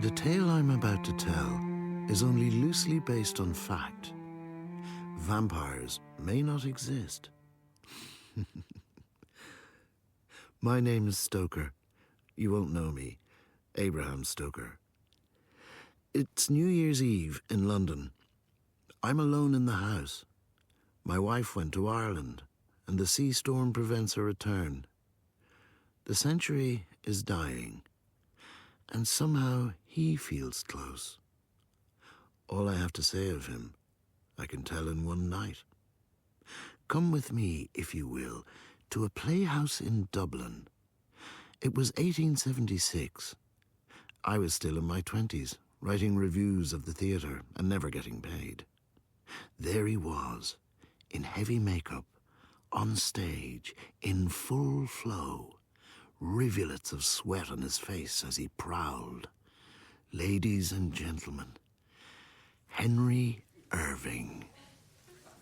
The tale I'm about to tell is only loosely based on fact. Vampires may not exist. My name is Stoker. You won't know me. Abraham Stoker. It's New Year's Eve in London. I'm alone in the house. My wife went to Ireland, and the sea storm prevents her return. The century is dying, and somehow he feels close. All I have to say of him, I can tell in one night. Come with me, if you will, to a playhouse in Dublin. It was 1876. I was still in my 20s, writing reviews of the theatre and never getting paid. There he was, in heavy makeup, on stage, in full flow, rivulets of sweat on his face as he prowled. Ladies and gentlemen, Henry Irving.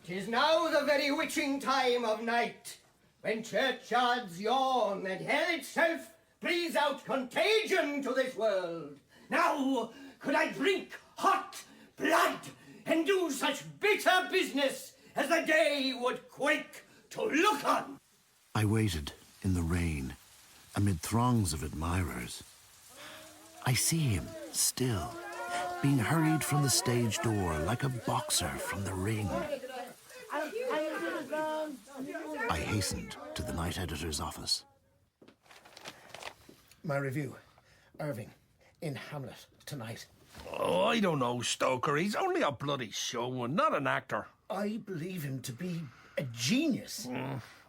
'Tis now the very witching time of night, when churchyards yawn and hell itself breathes out contagion to this world. Now could I drink hot blood and do such bitter business as the day would quake to look on. I waited in the rain, amid throngs of admirers. I see him still, being hurried from the stage door like a boxer from the ring. I hastened to the night editor's office. My review. Irving, in Hamlet, tonight. Oh, I don't know, Stoker. He's only a bloody showman, not an actor. I believe him to be a genius.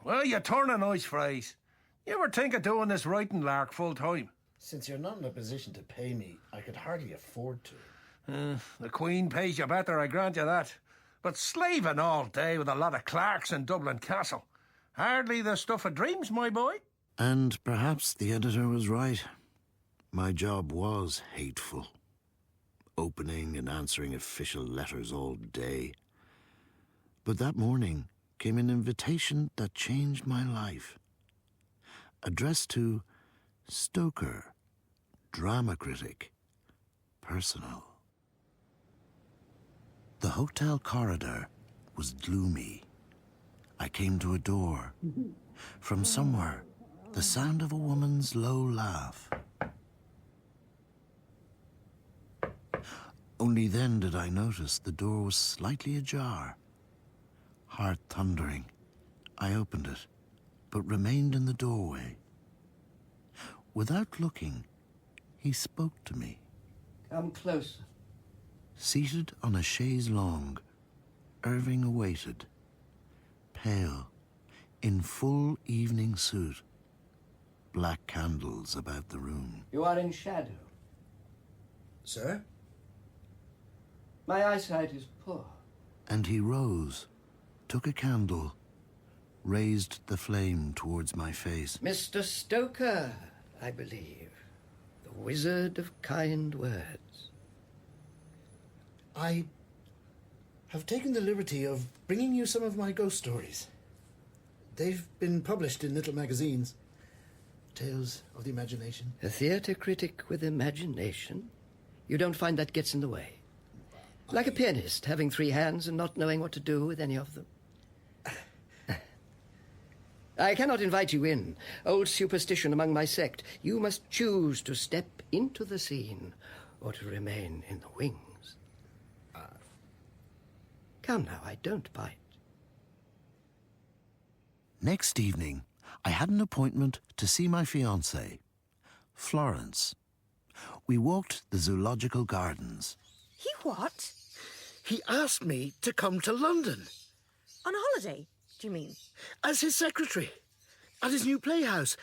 Well, you turn a nice phrase. You ever think of doing this writing lark full time? Since you're not in a position to pay me, I could hardly afford to. The Queen pays you better, I grant you that. But slaving all day with a lot of clerks in Dublin Castle. Hardly the stuff of dreams, my boy. And perhaps the editor was right. My job was hateful. Opening and answering official letters all day. But that morning came an invitation that changed my life. Addressed to Stoker, drama critic, personal. The hotel corridor was gloomy. I came to a door. From somewhere, the sound of a woman's low laugh. Only then did I notice the door was slightly ajar. Heart thundering, I opened it, but remained in the doorway. Without looking, he spoke to me. Come closer. Seated on a chaise longue, Irving awaited, pale, in full evening suit, black candles about the room. You are in shadow. Sir? My eyesight is poor. And he rose, took a candle, raised the flame towards my face. Mr. Stoker, I believe. The wizard of kind words. I have taken the liberty of bringing you some of my ghost stories. They've been published in little magazines. Tales of the imagination. A theatre critic with imagination? You don't find that gets in the way? Like a pianist, having three hands and not knowing what to do with any of them. I cannot invite you in. Old superstition among my sect. You must choose to step into the scene or to remain in the wings. Come now, I don't bite. Next evening, I had an appointment to see my fiancée, Florence. We walked the zoological gardens. He what? He asked me to come to London. On holiday, do you mean? As his secretary. At his new playhouse.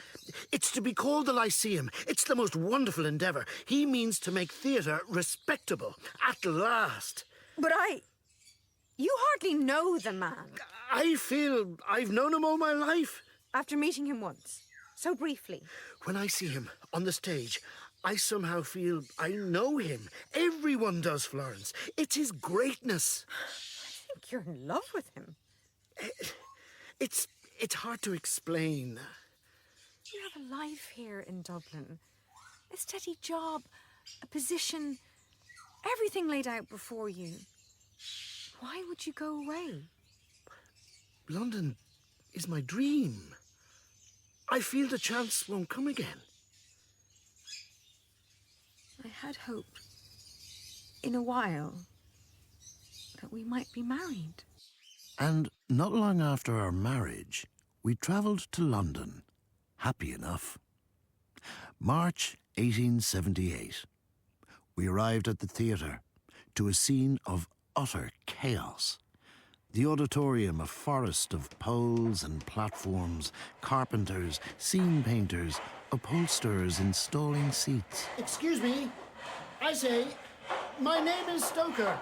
It's to be called the Lyceum. It's the most wonderful endeavour. He means to make theatre respectable. At last. But you hardly know the man. I feel I've known him all my life. After meeting him once, so briefly. When I see him on the stage, I somehow feel I know him. Everyone does, Florence. It's his greatness. I think you're in love with him. It's hard to explain. You have a life here in Dublin. A steady job, a position, everything laid out before you. Why would you go away? London is my dream. I feel the chance won't come again. I had hoped, in a while, that we might be married. And not long after our marriage, we travelled to London, happy enough. March 1878. We arrived at the theatre, to a scene of utter chaos. The auditorium a forest of poles and platforms, carpenters, scene painters, upholsterers installing seats. Excuse me. I say, my name is Stoker,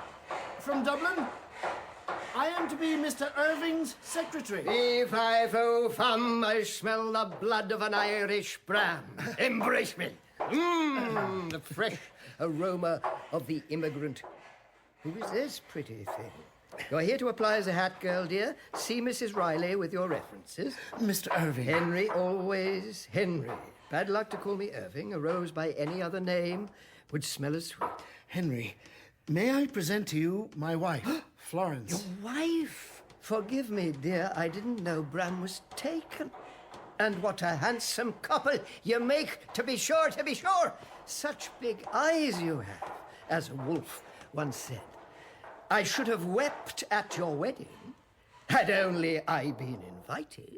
from Dublin. I am to be Mr. Irving's secretary. Fee-fi-fo fum, I smell the blood of an Irish Bram. Embrace me. The fresh aroma of the immigrant. Who is this pretty thing? You're here to apply as a hat girl, dear. See Mrs. Riley with your references. Mr. Irving. Henry, always Henry. Bad luck to call me Irving. A rose by any other name would smell as sweet. Henry, may I present to you my wife, Florence? Your wife? Forgive me, dear. I didn't know Bram was taken. And what a handsome couple you make, to be sure, to be sure. Such big eyes you have, as a wolf once said. I should have wept at your wedding, had only I been invited.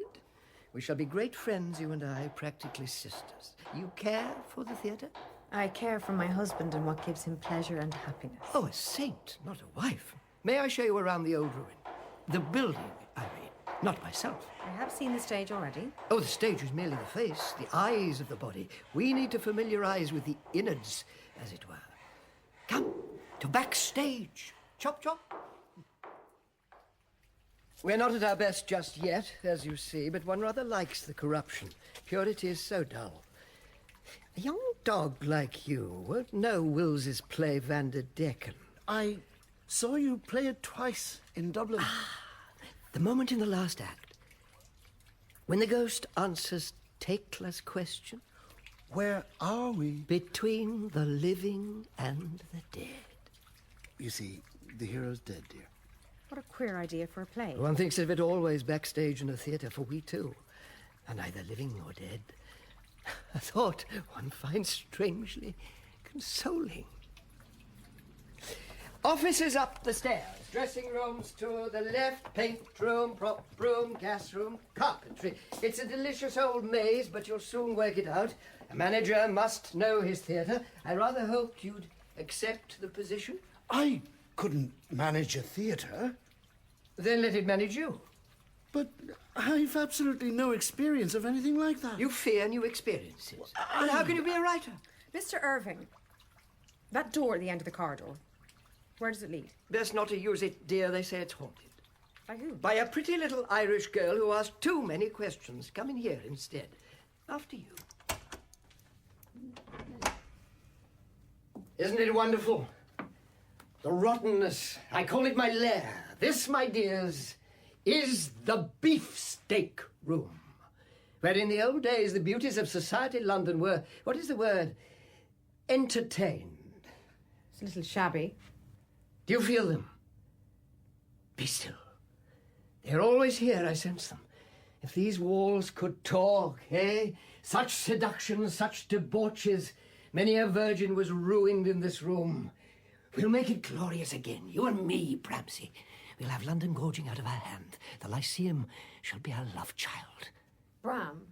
We shall be great friends, you and I, practically sisters. You care for the theatre? I care for my husband and what gives him pleasure and happiness. Oh, a saint, not a wife. May I show you around the old ruin? The building, I mean, not myself. I have seen the stage already. Oh, the stage is merely the face, the eyes of the body. We need to familiarize with the innards, as it were. Come, to backstage. Chop, chop. We're not at our best just yet, as you see, but one rather likes the corruption. Purity is so dull. A young dog like you won't know Wills's play Van der Decken. I saw you play it twice in Dublin. The moment in the last act, when the ghost answers Tekla's question, Where are we? between the living and the dead. You see, the hero's dead, dear. What a queer idea for a play. One thinks of it always backstage in a theatre, for we too are neither living nor dead. A thought one finds strangely consoling. Offices up the stairs, dressing rooms to the left, paint room, prop room, gas room, carpentry. It's a delicious old maze, but you'll soon work it out. A manager must know his theatre. I rather hoped you'd accept the position. I couldn't manage a theatre, Then let it manage you. but I've absolutely no experience of anything like that. You fear new experiences. Well, how can you be a writer? Mr. Irving, that door at the end of the corridor, where does it lead? Best not to use it, dear. They say it's haunted. By who? By a pretty little Irish girl who asked too many questions. Come in here instead. After you. Isn't it wonderful? The rottenness. I call it my lair. This, my dears, is the beefsteak room, where in the old days the beauties of society London were, what is the word, entertained. It's a little shabby. Do you feel them? Be still. They're always here, I sense them. If these walls could talk, eh? Such seductions, such debauches. Many a virgin was ruined in this room. We'll make it glorious again, you and me, Bramsey. We'll have London gorging out of our hand. The Lyceum shall be our love child. Bram,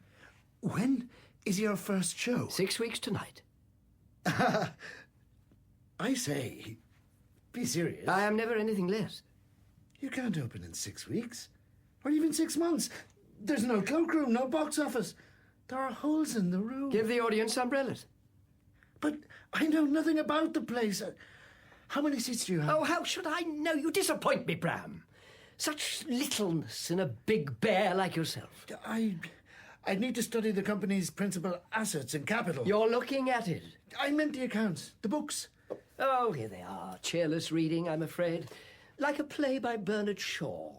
When is your first show? 6 weeks tonight. I say, be serious. I am never anything less. You can't open in 6 weeks, or even 6 months. There's no cloakroom, no box office. There are holes in the roof. Give the audience umbrellas. But I know nothing about the place. How many seats do you have? Oh, how should I know? You disappoint me, Bram. Such littleness in a big bear like yourself. I need to study the company's principal assets and capital. You're looking at it. I meant the accounts, the books. Oh, here they are. Cheerless reading, I'm afraid. Like a play by Bernard Shaw.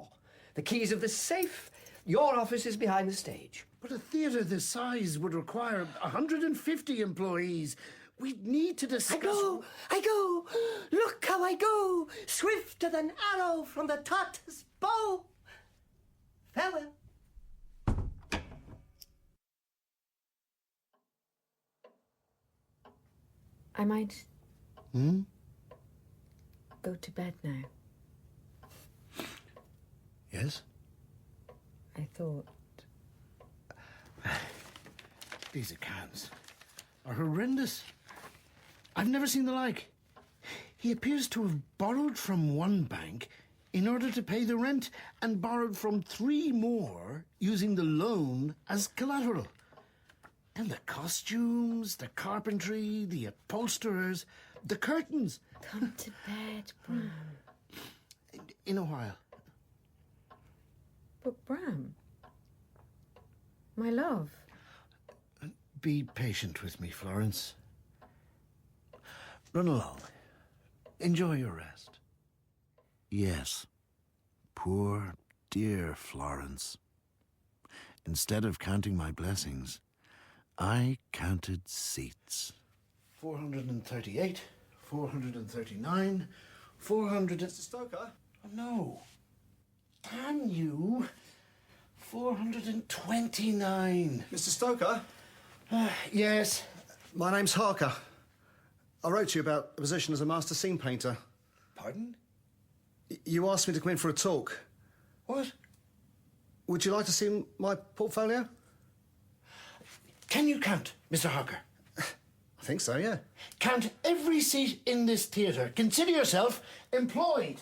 The keys of the safe. Your office is behind the stage. But a theatre this size would require 150 employees. We need to discuss... I go, look how I go, swifter than arrow from the Tartar's bow. Farewell. I might... go to bed now. Yes? I thought... These accounts are horrendous. I've never seen the like. He appears to have borrowed from one bank in order to pay the rent and borrowed from 3 more using the loan as collateral. And the costumes, the carpentry, the upholsterers, the curtains. Come to bed, Bram. In a while. But Bram... my love... Be patient with me, Florence. Run along. Enjoy your rest. Yes. Poor, dear Florence. Instead of counting my blessings, I counted seats. 438, 439, 400... Mr. Stoker? Oh, no. Can you? 429. Mr. Stoker? Yes. My name's Harker. I wrote to you about a position as a master scene painter. Pardon? You asked me to come in for a talk. What? Would you like to see my portfolio? Can you count, Mr. Harker? I think so, yeah. Count every seat in this theatre. Consider yourself employed.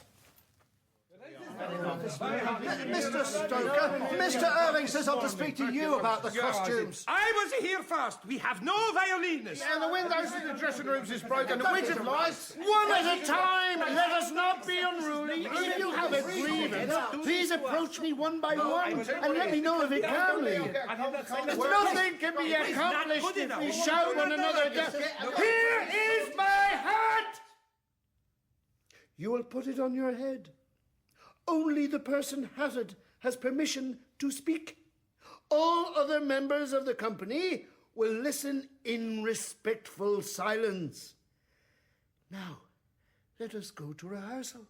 Mr. Stoker, Mr. Irving says I'm to speak to you about the costumes. I was here first. We have no violinists. And the windows in the dressing rooms is broken. The width of lights. One at a time. Let us not be unruly. If you have a grievance, please approach me one by one and let me know of it calmly. Nothing can be accomplished if we shout one another down. Here is my hat! You will put it on your head. Only the person hatted has permission to speak. All other members of the company will listen in respectful silence. Now, let us go to rehearsal.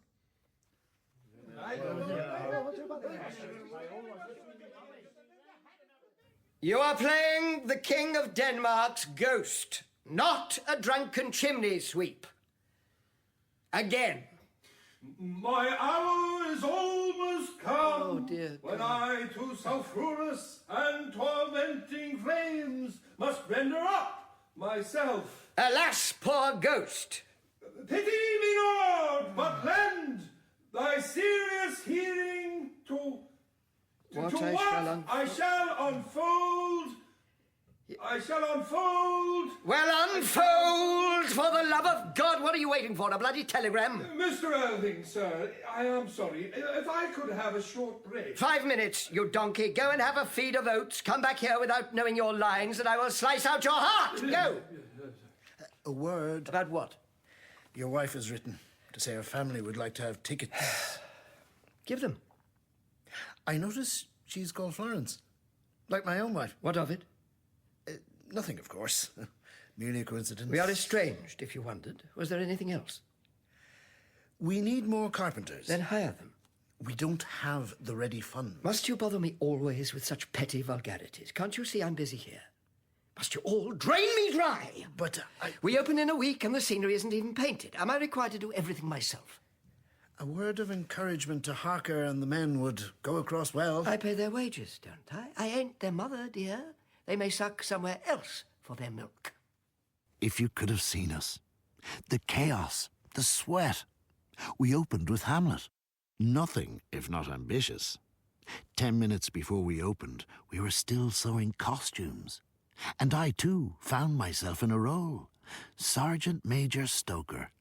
You are playing the King of Denmark's ghost, not a drunken chimney sweep. Again. My hour is almost come. Oh, dear when God. I to sulphurous and tormenting flames must render up myself. Alas, poor ghost. Pity me not, but lend thy serious hearing to What to I what shall unfold. I shall unfold. I shall unfold. Well, unfold, for the love of God. What are you waiting for, a bloody telegram? Mr. Irving, sir, I am sorry. If I could have a short break. 5 minutes, you donkey. Go and have a feed of oats. Come back here without knowing your lines, and I will slice out your heart. Go. A word. About what? Your wife has written to say her family would like to have tickets. Give them. I notice she's called Florence, like my own wife. What of it? Nothing, of course. Merely a coincidence. We are estranged, if you wondered. Was there anything else? We need more carpenters. Then hire them. We don't have the ready funds. Must you bother me always with such petty vulgarities? Can't you see I'm busy here? Must you all drain me dry? But We open in a week and the scenery isn't even painted. Am I required to do everything myself? a word of encouragement to Harker and the men would go across well. I pay their wages, don't I? I ain't their mother, dear. They may suck somewhere else for their milk. If you could have seen us. The chaos, the sweat. We opened with Hamlet. Nothing, if not ambitious. 10 minutes before we opened, we were still sewing costumes. And I, too, found myself in a role. Sergeant Major Stoker.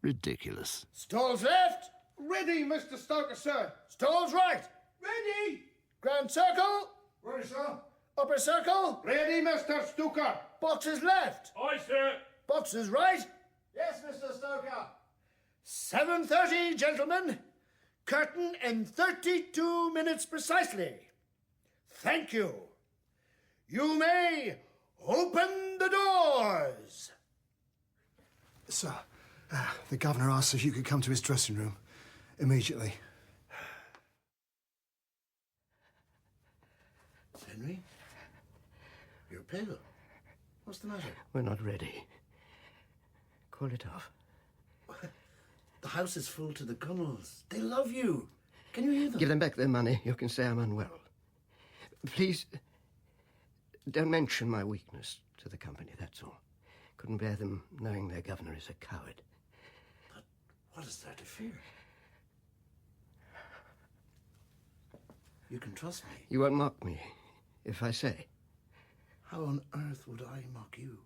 Ridiculous. Stalls left. Ready, Mr. Stoker, sir. Stalls right. Ready! Grand circle. Ready, sir. Upper circle. Ready, Mr. Stoker. Boxes left. Aye, sir. Boxes right. Yes, Mr. Stoker. 7:30, gentlemen. Curtain in 32 minutes precisely. Thank you. You may open the doors. Sir, the governor asked if you could come to his dressing room immediately. Henry? You're pale. What's the matter? We're not ready. Call it off. The house is full to the gunnels. They love you. Can you hear them? Give them back their money. You can say I'm unwell. Please, don't mention my weakness to the company, that's all. Couldn't bear them knowing their governor is a coward. But what is there to fear? You can trust me. You won't mock me if I say. How on earth would I mock you?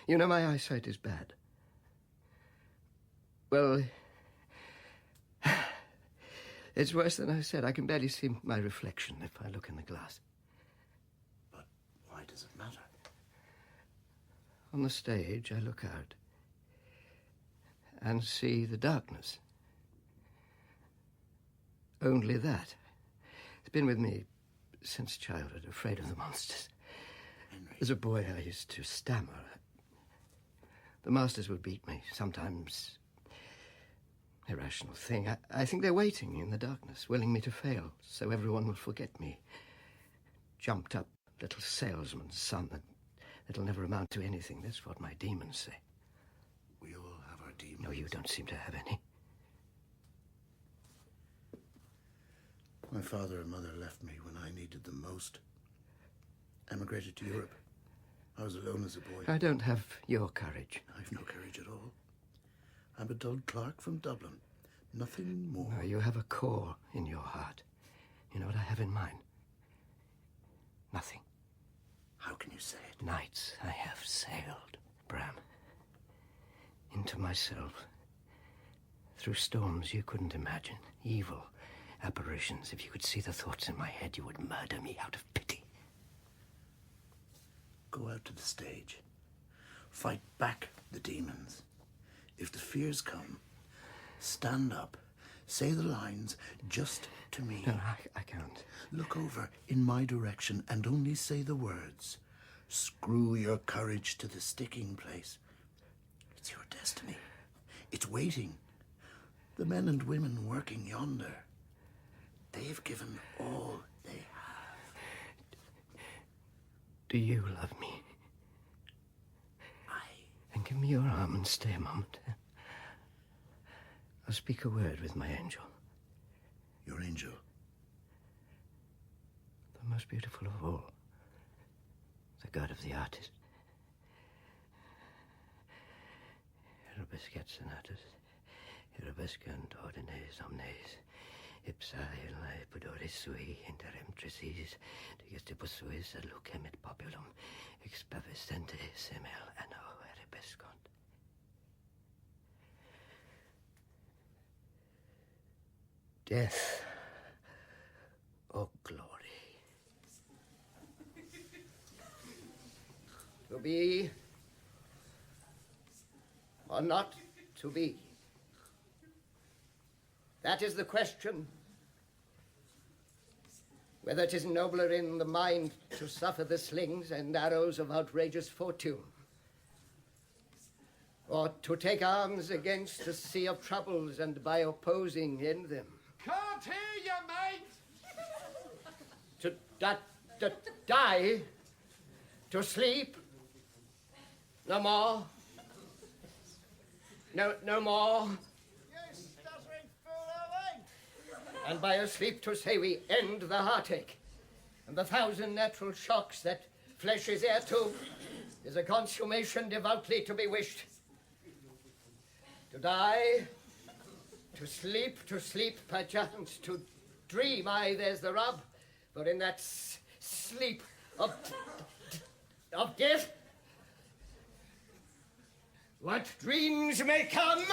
You know my eyesight is bad. Well, it's worse than I said. I can barely see my reflection if I look in the glass. But why does it matter? On the stage, I look out and see the darkness. Only that. It's been with me since childhood, afraid of the monsters. Henry. As a boy, I used to stammer. The masters would beat me, sometimes. Irrational thing. I think they're waiting in the darkness, willing me to fail, so everyone will forget me. Jumped up little salesman's son that'll never amount to anything. That's what my demons say. We all have our demons. No, you don't seem to have any. My father and mother left me when I needed them most. Emigrated to Europe. I was alone as a boy. I don't have your courage. I've no courage at all. I'm a dull clerk from Dublin. Nothing more. No, you have a core in your heart. You know what I have in mine? Nothing. How can you say it? Nights I have sailed, Bram. Into myself. Through storms you couldn't imagine. Evil apparitions. If you could see the thoughts in my head, you would murder me out of pity. Go out to the stage. Fight back the demons. If the fears come, stand up. Say the lines just to me. No, I can't. Look over in my direction and only say the words. Screw your courage to the sticking place. It's your destiny. It's waiting. The men and women working yonder, they've given all they have. Do you love me? Then give me your arm and stay a moment. I'll speak a word with my angel. Your angel? The most beautiful of all. The god of the artist. Erebus sonatus. Erebuscant ordines omnes. Ipsa illae pudoris sui interem trisis. Digestibus suis ad lucem et populum. Expavescente semel anno erebuscant. Death, oh glory. To be or not to be? That is the question. Whether it is nobler in the mind to suffer the slings and arrows of outrageous fortune, or to take arms against a sea of troubles and by opposing end them. Can't hear you, mate! To die? To sleep? No more? No more? You stuttering fool, Irving! And by a sleep to say we end the heartache and the thousand natural shocks that flesh is heir to is a consummation devoutly to be wished. To die, to sleep perchance, to dream, aye, there's the rub, for in that sleep of death, what dreams may come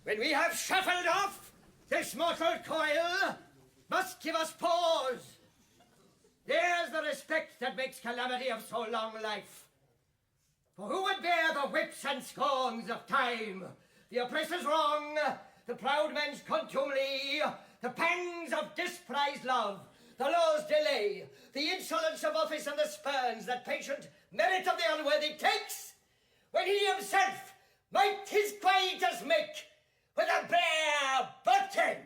when we have shuffled off this mortal coil must give us pause. There's the respect that makes calamity of so long life. For who would bear the whips and scorns of time, the oppressor's wrong, the proud man's contumely, the pangs of disprized love, the law's delay, the insolence of office and the spurns that patient merit of the unworthy takes, when he himself might his quietus make with a bare button?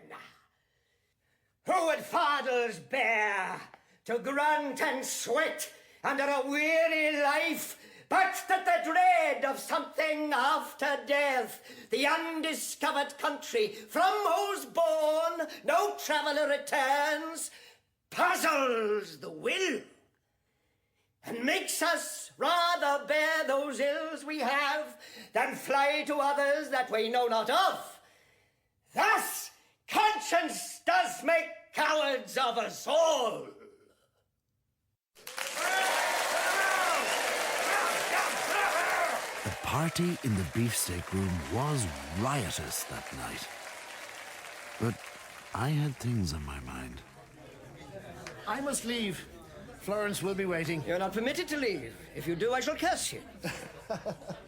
Who would fathers bear to grunt and sweat under a weary life, but that the dread of something after death, the undiscovered country from whose bourne no traveller returns, puzzles the will, and makes us rather bear those ills we have than fly to others that we know not of. Thus, conscience does make cowards of us all. The party in the beefsteak room was riotous that night. But I had things on my mind. I must leave. Florence will be waiting. You're not permitted to leave. If you do, I shall curse you.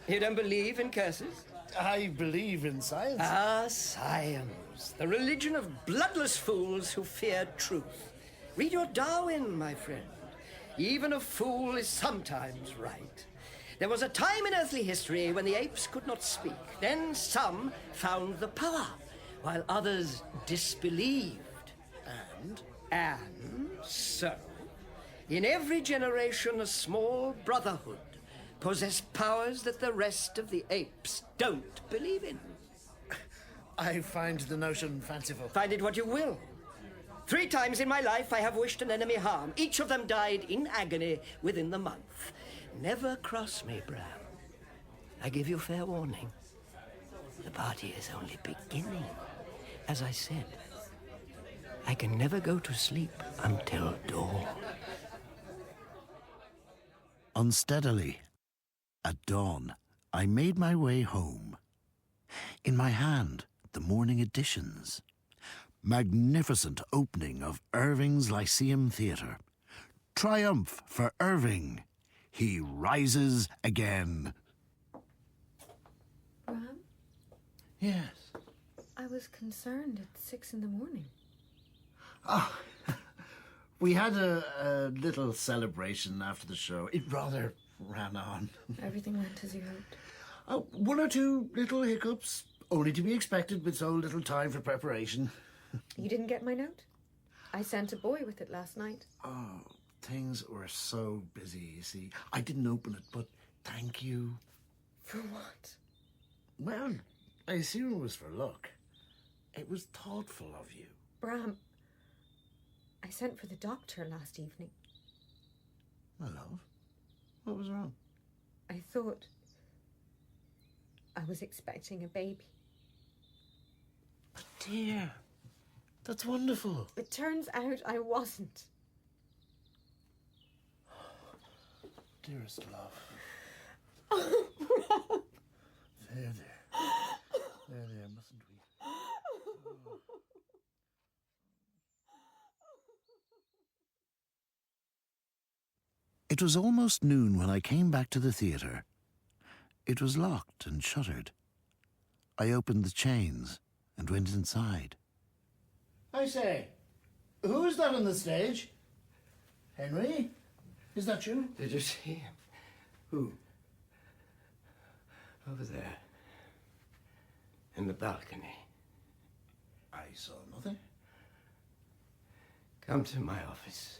You don't believe in curses? I believe in science. Ah, science. The religion of bloodless fools who fear truth. Read your Darwin, my friend. Even a fool is sometimes right. There was a time in earthly history when the apes could not speak. Then some found the power, while others disbelieved. And so, in every generation, a small brotherhood possessed powers that the rest of the apes don't believe in. I find the notion fanciful. Find it what you will. 3 times in my life I have wished an enemy harm. Each of them died in agony within the month. Never cross me, Bram. I give you fair warning. The party is only beginning. As I said, I can never go to sleep until dawn. Unsteadily, at dawn, I made my way home. In my hand, the morning editions. Magnificent opening of Irving's Lyceum Theatre. Triumph for Irving. He rises again. Bram, Yes. I was concerned at 6 in the morning. We had a little celebration after the show. It rather ran on. Everything went as you hoped. 1 or 2 little hiccups, only to be expected with so little time for preparation. You didn't get my note? I sent a boy with it last night. Oh, things were so busy, you see. I didn't open it, but thank you. For what? Well, I assume it was for luck. It was thoughtful of you. Bram, I sent for the doctor last evening. My love, what was wrong? I thought I was expecting a baby. But dear, that's wonderful. It turns out I wasn't. Dearest love. There. There, mustn't we? It was almost noon when I came back to the theatre. It was locked and shuttered. I opened the chains and went inside. I say, who is that on the stage? Henry? Is that you? Did you see him? Who? Over there. In the balcony. I saw nothing. Come to my office.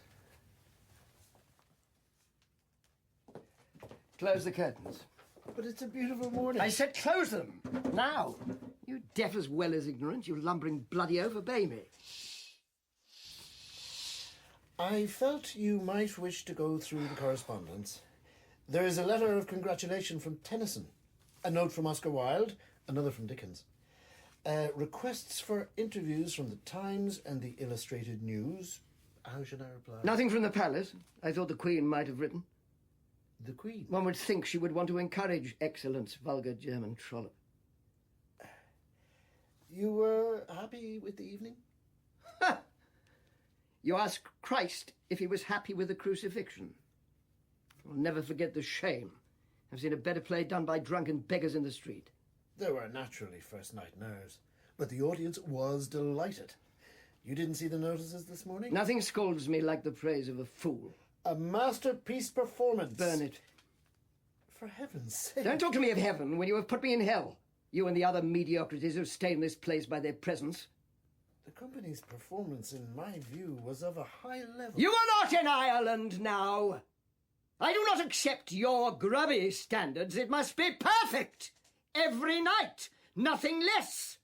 Close the curtains. But it's a beautiful morning. I said close them! Now! You deaf as well as ignorant, you lumbering bloody oaf, obey me. I felt you might wish to go through the correspondence. There is a letter of congratulation from Tennyson, a note from Oscar Wilde, another from Dickens. Requests for interviews from the Times and the Illustrated News. How should I reply? Nothing from the palace. I thought the Queen might have written. The Queen? One would think she would want to encourage excellence, vulgar German trollop. You were happy with the evening? Ha! You ask Christ if he was happy with the crucifixion. I'll never forget the shame. I've seen a better play done by drunken beggars in the street. There were naturally first-night nerves, but the audience was delighted. You didn't see the notices this morning? Nothing scalds me like the praise of a fool. A masterpiece performance. Burn it. For heaven's sake. Don't talk to me of heaven when you have put me in hell. You and the other mediocrities who stain this place by their presence. The company's performance, in my view, was of a high level. You are not in Ireland now. I do not accept your grubby standards. It must be perfect. Every night. Nothing less.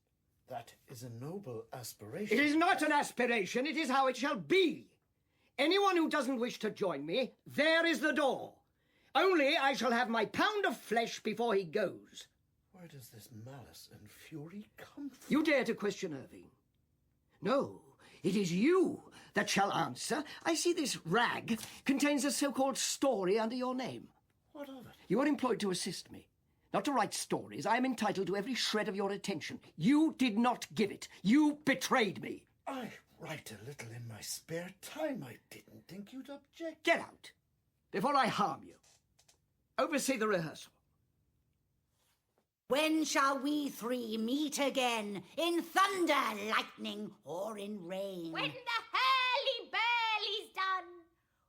That is a noble aspiration. It is not an aspiration. It is how it shall be. Anyone who doesn't wish to join me, there is the door. Only I shall have my pound of flesh before he goes. Where does this malice and fury come from? You dare to question Irving? No, it is you that shall answer. I see this rag contains a so-called story under your name. What of it? You are employed to assist me, not to write stories. I am entitled to every shred of your attention. You did not give it. You betrayed me. I write a little in my spare time. I didn't think you'd object. Get out, before I harm you. Oversee the rehearsal. When shall we three meet again? In thunder, lightning, or in rain? When the hurly-burly's done.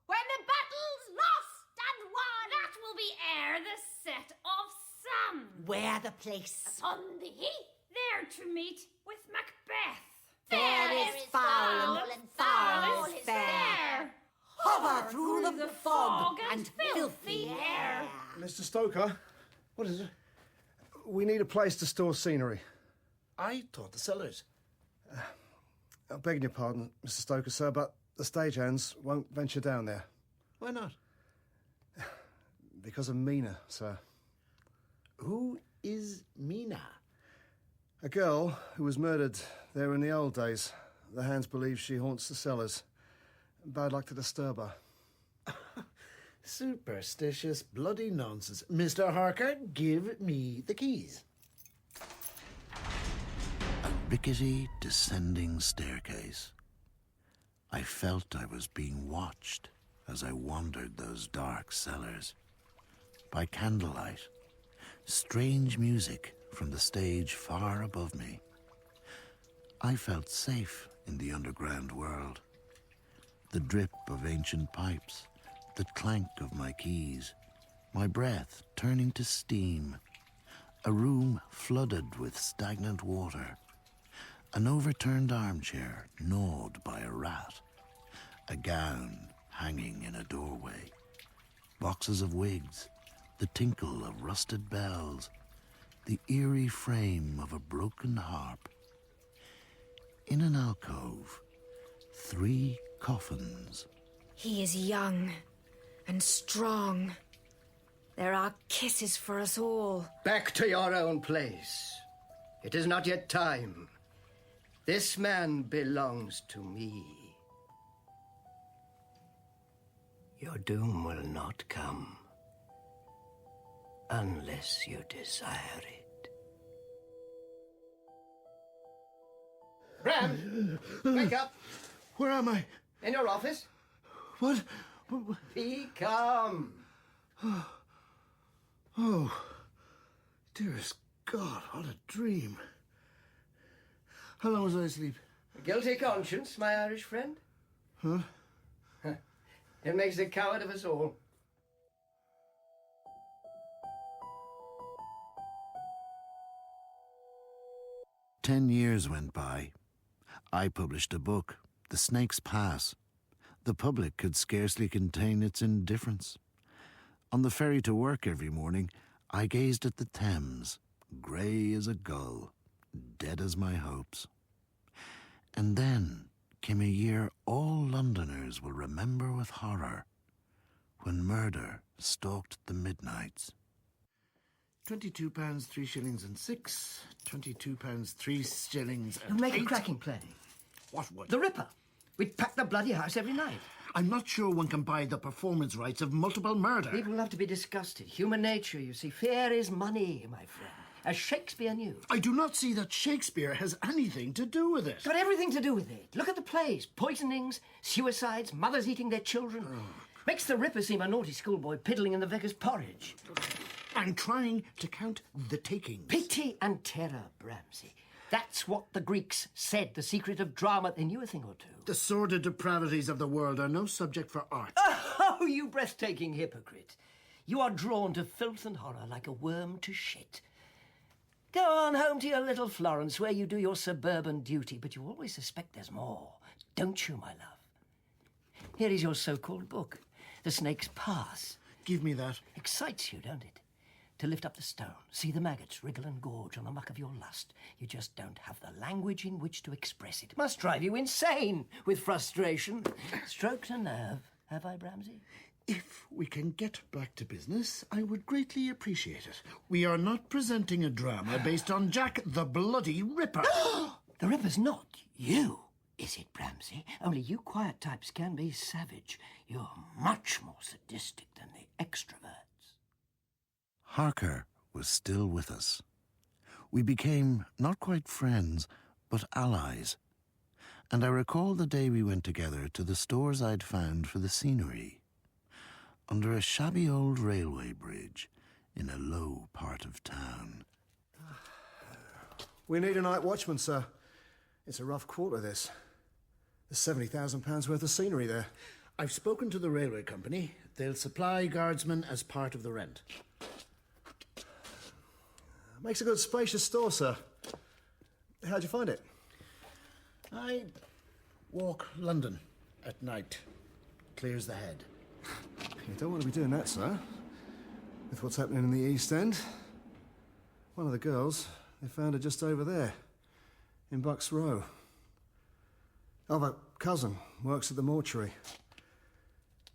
When the battle's lost and won. That will be ere the set of sun. Where the place? On the heath, there to meet with Macbeth. Fair is foul and foul is fair. Hover through the fog and filthy air. Mr. Stoker, what is it? We need a place to store scenery. I thought the cellars. I'm begging your pardon, Mr. Stoker, sir, but the stagehands won't venture down there. Why not? Because of Mina, sir. Who is Mina? A girl who was murdered there in the old days. The hands believe she haunts the cellars. Bad luck to disturb her. Superstitious bloody nonsense. Mr. Harker, give me the keys. A rickety descending staircase. I felt I was being watched as I wandered those dark cellars. By candlelight, strange music from the stage far above me. I felt safe in the underground world. The drip of ancient pipes, the clank of my keys, my breath turning to steam, a room flooded with stagnant water, an overturned armchair gnawed by a rat, a gown hanging in a doorway, boxes of wigs, the tinkle of rusted bells, the eerie frame of a broken harp. In an alcove, 3 coffins. He is young and strong. There are kisses for us all. Back to your own place. It is not yet time. This man belongs to me. Your doom will not come unless you desire it. Bram, wake up. Where am I? In your office. What? Be calm. Oh, dearest God, what a dream. How long was I asleep? A guilty conscience, my Irish friend. Huh? It makes a coward of us all. "10 years went by. I published a book, The Snake's Pass. The public could scarcely contain its indifference. On the ferry to work every morning, I gazed at the Thames, grey as a gull, dead as my hopes. And then came a year all Londoners will remember with horror, when murder stalked the midnights. £22, 3 shillings and 6. £22, 3 shillings and You make 8. a cracking play. What? The Ripper. We'd pack the bloody house every night. I'm not sure one can buy the performance rights of multiple murder. People love to be disgusted. Human nature, you see. Fear is money, my friend. As Shakespeare knew. I do not see that Shakespeare has anything to do with it. It's got everything to do with it. Look at the plays. Poisonings, suicides, mothers eating their children. Makes the Ripper seem a naughty schoolboy piddling in the vicar's porridge. I'm trying to count the takings. Pity and terror, Bramsey. That's what the Greeks said, the secret of drama. They knew a thing or two. The sordid depravities of the world are no subject for art. Oh, you breathtaking hypocrite. You are drawn to filth and horror like a worm to shit. Go on home to your little Florence, where you do your suburban duty, but you always suspect there's more, don't you, my love? Here is your so-called book, The Snake's Pass. Give me that. Excites you, don't it? To lift up the stone, see the maggots wriggle and gorge on the muck of your lust. You just don't have the language in which to express it. Must drive you insane with frustration. Stroked a nerve, have I, Bramsey? If we can get back to business, I would greatly appreciate it. We are not presenting a drama based on Jack the Bloody Ripper. The Ripper's not you, is it, Bramsey? Only you quiet types can be savage. You're much more sadistic than the extroverts. Harker was still with us. We became not quite friends, but allies. And I recall the day we went together to the stores I'd found for the scenery, under a shabby old railway bridge in a low part of town. We need a night watchman, sir. It's a rough quarter, this. There's £70,000 worth of scenery there. I've spoken to the railway company. They'll supply guardsmen as part of the rent. Makes a good spacious store, sir. How'd you find it? I walk London at night. Clears the head. You don't want to be doing that, sir. With what's happening in the East End. One of the girls, they found her just over there, in Bucks Row. I've a cousin, works at the mortuary.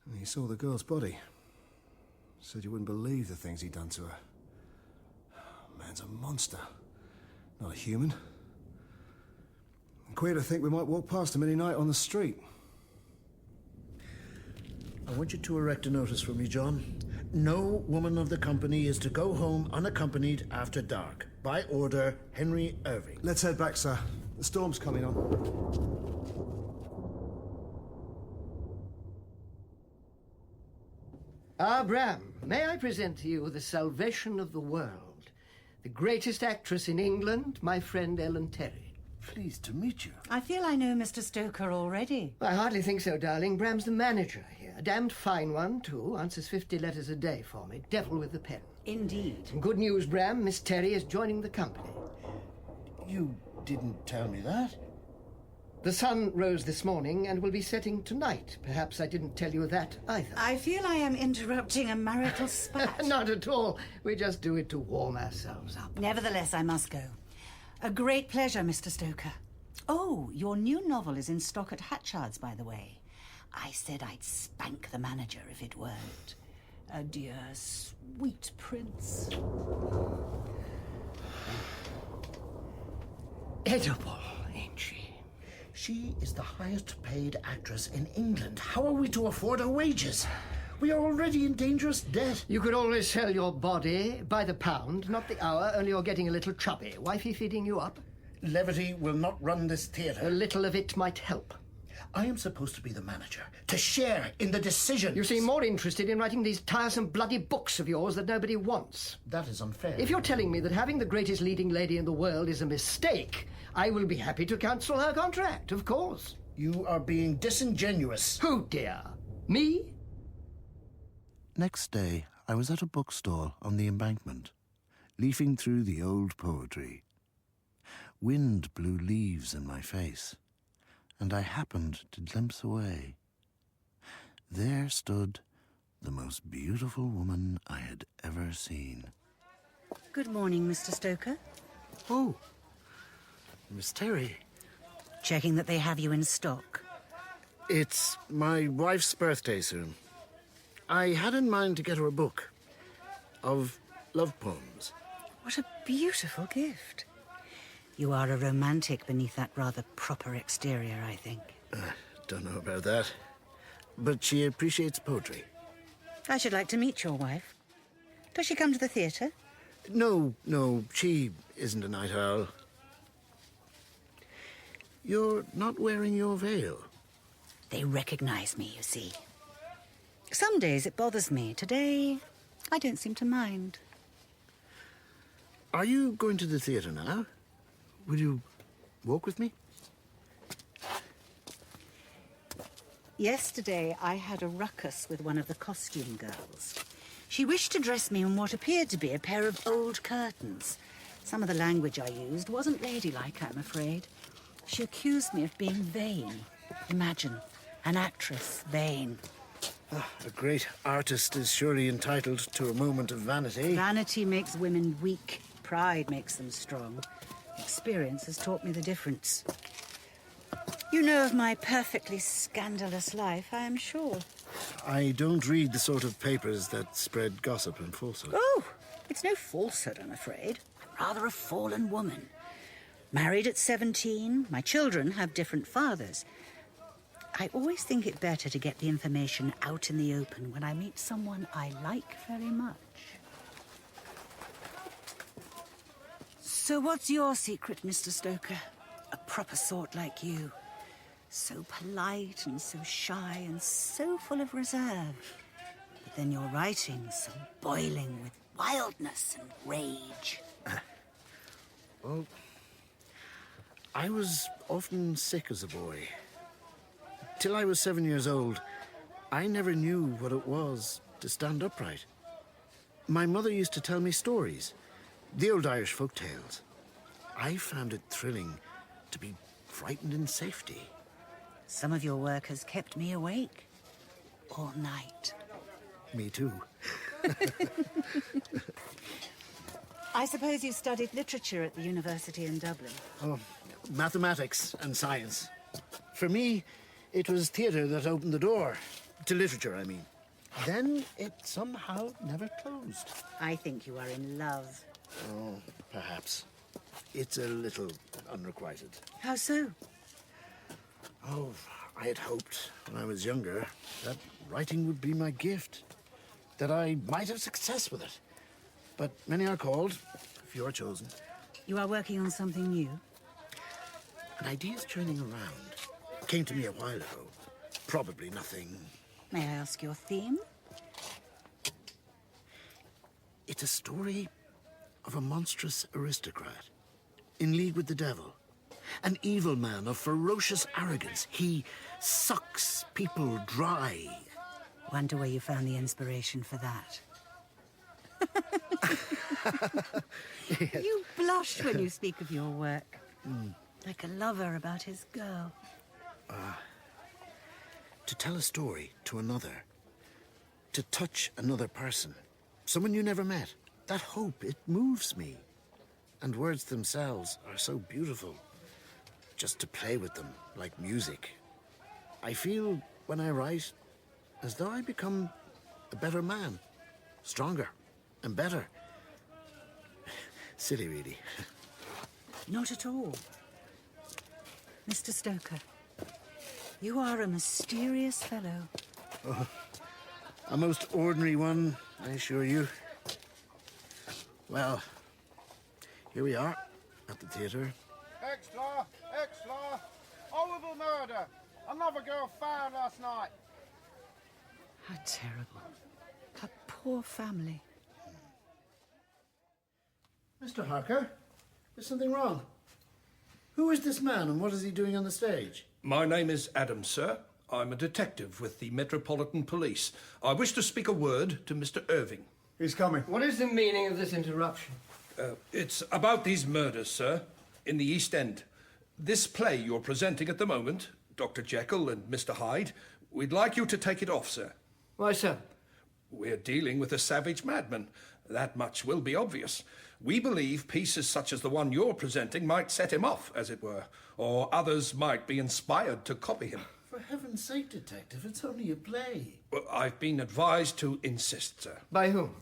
And he saw the girl's body. Said you wouldn't believe the things he'd done to her. Man's a monster, not a human. Queer to think we might walk past him any night on the street. I want you to erect a notice for me, John. No woman of the company is to go home unaccompanied after dark. By order, Henry Irving. Let's head back, sir. The storm's coming on. Ah, Bram, may I present to you the salvation of the world? The greatest actress in England, my friend Ellen Terry. Pleased to meet you. I feel I know Mr. Stoker already. I hardly think so, darling. Bram's the manager here. A damned fine one, too. Answers 50 letters a day for me. Devil with the pen. Indeed. Some good news, Bram. Miss Terry is joining the company. You didn't tell me that. The sun rose this morning and will be setting tonight. Perhaps I didn't tell you that either. I feel I am interrupting a marital spat. Not at all. We just do it to warm ourselves up. Nevertheless, I must go. A great pleasure, Mr. Stoker. Oh, your new novel is in stock at Hatchard's, by the way. I said I'd spank the manager if it weren't. Adieu, sweet prince. Edible, ain't she? She is the highest paid actress in England. How are we to afford her wages? We are already in dangerous debt. You could always sell your body by the pound, not the hour, only you're getting a little chubby. Wifey feeding you up? Levity will not run this theatre. A little of it might help. I am supposed to be the manager, to share in the decisions. You seem more interested in writing these tiresome bloody books of yours that nobody wants. That is unfair. If you're telling me that having the greatest leading lady in the world is a mistake, I will be happy to cancel her contract, of course. You are being disingenuous. Who, dear? Me? Next day, I was at a bookstall on the embankment, leafing through the old poetry. Wind blew leaves in my face, and I happened to glimpse away. There stood the most beautiful woman I had ever seen. Good morning, Mr. Stoker. Oh, Miss Terry. Checking that they have you in stock. It's my wife's birthday soon. I had in mind to get her a book of love poems. What a beautiful gift. You are a romantic beneath that rather proper exterior, I think. Don't know about that. But she appreciates poetry. I should like to meet your wife. Does she come to the theatre? No, she isn't a night owl. You're not wearing your veil. They recognize me, you see. Some days it bothers me. Today, I don't seem to mind. Are you going to the theatre now? Will you walk with me? Yesterday, I had a ruckus with one of the costume girls. She wished to dress me in what appeared to be a pair of old curtains. Some of the language I used wasn't ladylike, I'm afraid. She accused me of being vain. Imagine, an actress vain. A great artist is surely entitled to a moment of vanity. Vanity makes women weak. Pride makes them strong. Experience has taught me the difference. You know of my perfectly scandalous life, I am sure. I don't read the sort of papers that spread gossip and falsehood. Oh, it's no falsehood, I'm afraid. Rather a fallen woman. Married at 17, my children have different fathers. I always think it better to get the information out in the open when I meet someone I like very much. So what's your secret, Mr. Stoker? A proper sort like you. So polite and so shy and so full of reserve. But then your writing's so boiling with wildness and rage. Well, I was often sick as a boy. Till I was 7 years old, I never knew what it was to stand upright. My mother used to tell me stories, the old Irish folk tales. I found it thrilling to be frightened in safety. Some of your work has kept me awake all night. Me too. I suppose you studied literature at the university in Dublin. Oh, mathematics and science. For me, it was theatre that opened the door. To literature, I mean. Then it somehow never closed. I think you are in love. Oh, perhaps. It's a little unrequited. How so? Oh, I had hoped when I was younger that writing would be my gift, that I might have success with it. But many are called, few are chosen. You are working on something new? An idea's churning around. Came to me a while ago. Probably nothing. May I ask your theme? It's a story of a monstrous aristocrat in league with the devil. An evil man of ferocious arrogance. He sucks people dry. Wonder where you found the inspiration for that. Yes. You blush when you speak of your work. Like a lover about his girl. To tell a story to another. To touch another person. Someone you never met. That hope, it moves me. And words themselves are so beautiful. Just to play with them, like music. I feel, when I write, as though I become a better man. Stronger and better. Silly, really. Not at all. Mr. Stoker, you are a mysterious fellow. Oh, a most ordinary one, I assure you. Well, here we are, at the theatre. Extra! Extra! Horrible murder! Another girl found last night. How terrible. A poor family. Mr. Harker, is something wrong? Who is this man and what is he doing on the stage? My name is Adam, sir. I'm a detective with the Metropolitan Police. I wish to speak a word to Mr. Irving. He's coming. What is the meaning of this interruption? It's about these murders, sir, in the East End. This play you're presenting at the moment, Dr. Jekyll and Mr. Hyde, we'd like you to take it off, sir. Why, sir? We're dealing with a savage madman. That much will be obvious. We believe pieces such as the one you're presenting might set him off, as it were, or others might be inspired to copy him. For heaven's sake, Detective, it's only a play. Well, I've been advised to insist, sir. By whom?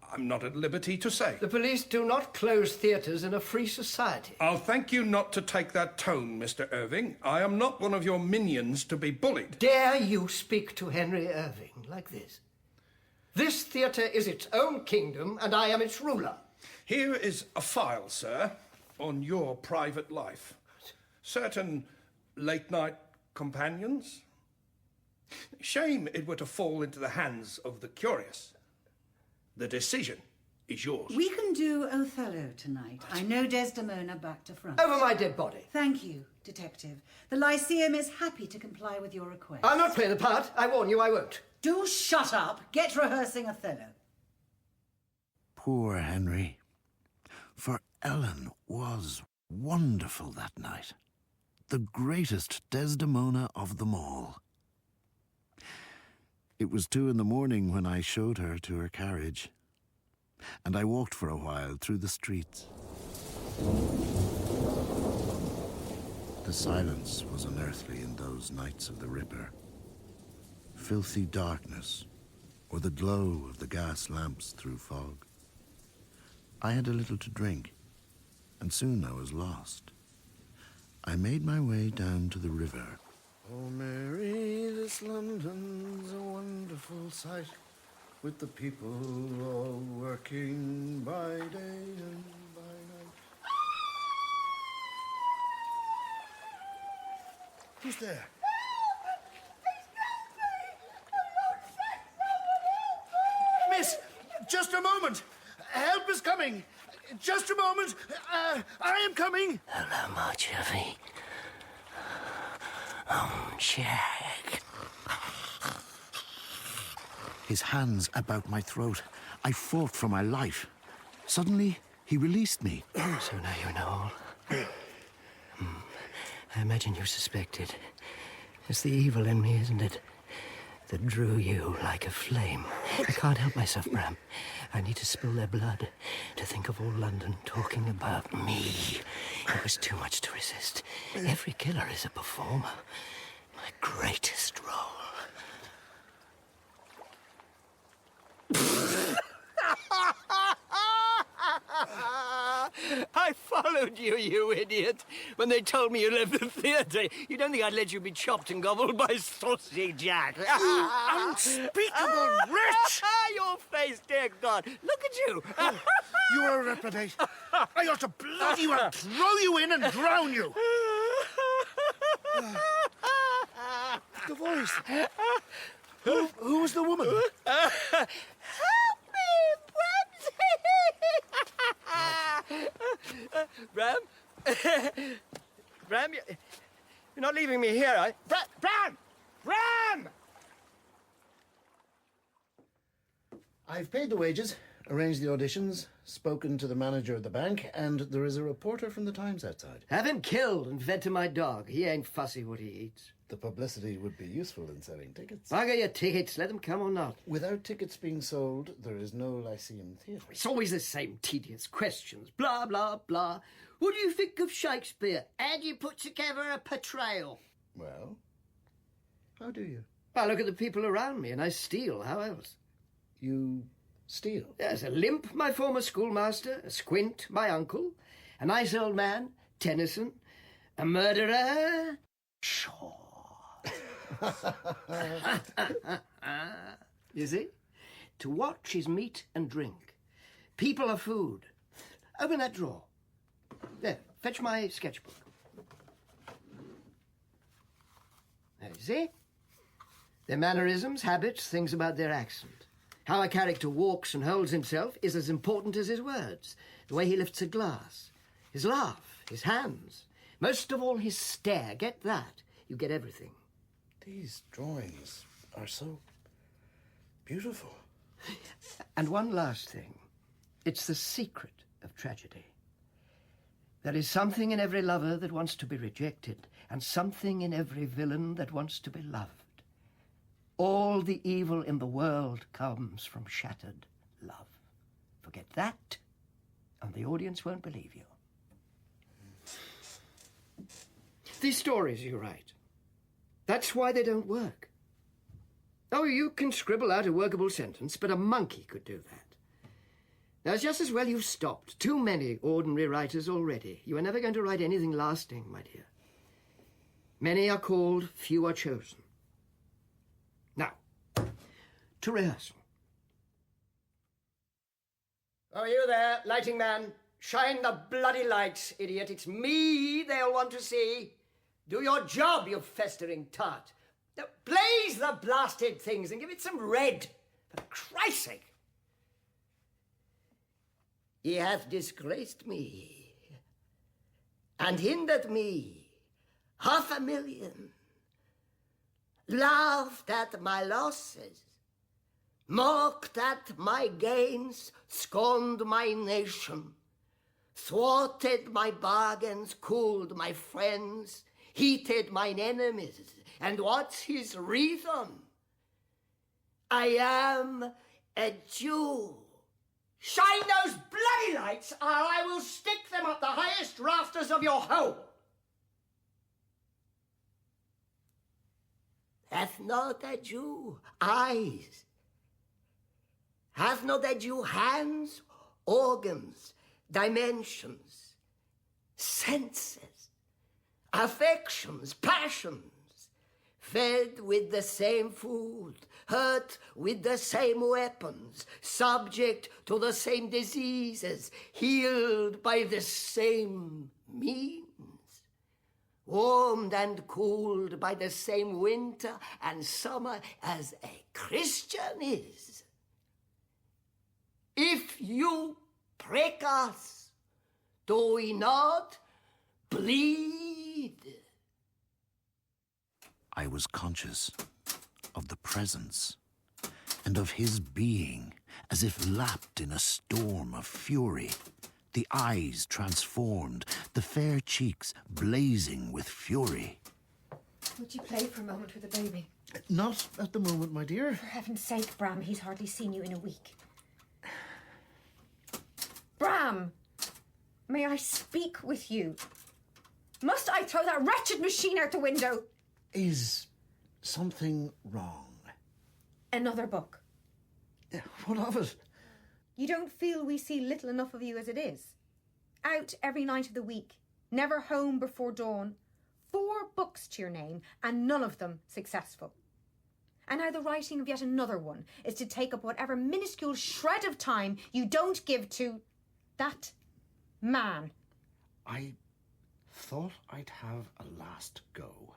I'm not at liberty to say. The police do not close theatres in a free society. I'll thank you not to take that tone, Mr. Irving. I am not one of your minions to be bullied. Dare you speak to Henry Irving like this? This theatre is its own kingdom, and I am its ruler. Here is a file, sir, on your private life. Certain late-night companions. Shame it were to fall into the hands of the curious. The decision is yours. We can do Othello tonight. I know Desdemona back to front. Over my dead body. Thank you. Detective, the Lyceum is happy to comply with your request. I'll not play the part. I warn you, I won't. Do shut up. Get rehearsing Othello. Poor Henry. For Ellen was wonderful that night. The greatest Desdemona of them all. It was 2 a.m. when I showed her to her carriage, and I walked for a while through the streets. The silence was unearthly in those nights of the Ripper. Filthy darkness, or the glow of the gas lamps through fog. I had a little to drink, and soon I was lost. I made my way down to the river. Oh, Mary, this London's a wonderful sight, with the people all working by day and by night. Who's there? Miss, just a moment. Help is coming. Just a moment. I am coming. Hello, Marjorie. Oh, Jack. His hands about my throat. I fought for my life. Suddenly, he released me. So now you know all. I imagine you suspected. It's the evil in me, isn't it? That drew you like a flame. I can't help myself, Bram. I need to spill their blood to think of all London talking about me. It was too much to resist. Every killer is a performer. My greatest role. I followed you, you idiot, when they told me you left the theatre. You don't think I'd let you be chopped and gobbled by Saucy Jack? You unspeakable wretch! Your face, dear God. Look at you. You are a reprobate. I ought to bloody well throw you in and drown you. The voice. Who was the woman? Help me, Bram. Bram, you're not leaving me here, are you? Bram! I've paid the wages, arranged the auditions, spoken to the manager of the bank, and there is a reporter from the Times outside. Have him killed and fed to my dog. He ain't fussy what he eats. The publicity would be useful in selling tickets. Bugger your tickets, let them come or not. Without tickets being sold, there is no Lyceum Theatre. It's always the same tedious questions. Blah, blah, blah. What do you think of Shakespeare? How do you put together a portrayal? Well, how do you? I look at the people around me and I steal. How else? You steal? There's a limp, my former schoolmaster, a squint, my uncle, a nice old man, Tennyson, a murderer, Shaw. You see? To watch is meat and drink. People are food. Open that drawer. There, fetch my sketchbook. There, you see? Their mannerisms, habits, things about their accent. How a character walks and holds himself is as important as his words. The way he lifts a glass, his laugh, his hands. Most of all, his stare. Get that. You get everything. These drawings are so beautiful. And one last thing. It's the secret of tragedy. There is something in every lover that wants to be rejected, and something in every villain that wants to be loved. All the evil in the world comes from shattered love. Forget that, and the audience won't believe you. These stories you write, that's why they don't work. Oh, you can scribble out a workable sentence, but a monkey could do that. Now, it's just as well you've stopped. Too many ordinary writers already. You are never going to write anything lasting, my dear. Many are called, few are chosen. Now, to rehearsal. Oh, you there, lighting man? Shine the bloody lights, idiot. It's me they'll want to see. Do your job, you festering tart. Now, blaze the blasted things and give it some red, for Christ's sake. He hath disgraced me, and hindered me 500,000 laughed at my losses, mocked at my gains, scorned my nation, thwarted my bargains, cooled my friends, heated mine enemies. And what's his reason? I am a Jew. Shine those bloody lights, or I will stick them up the highest rafters of your home. Hath not a Jew eyes? Hath not a Jew hands, organs, dimensions, senses, affections, passions, fed with the same food, hurt with the same weapons, subject to the same diseases, healed by the same means, warmed and cooled by the same winter and summer as a Christian is? If you prick us, do we not bleed? I was conscious of the presence and of his being, as if lapped in a storm of fury, the eyes transformed, the fair cheeks blazing with fury. Would you play for a moment with the baby? Not at the moment, my dear. For heaven's sake, Bram, he's hardly seen you in a week. Bram! May I speak with you? Must I throw that wretched machine out the window? Is something wrong? Another book. What of it? You don't feel we see little enough of you as it is? Out every night of the week, never home before dawn, 4 books to your name, and none of them successful. And now the writing of yet another one is to take up whatever minuscule shred of time you don't give to that man. I thought I'd have a last go.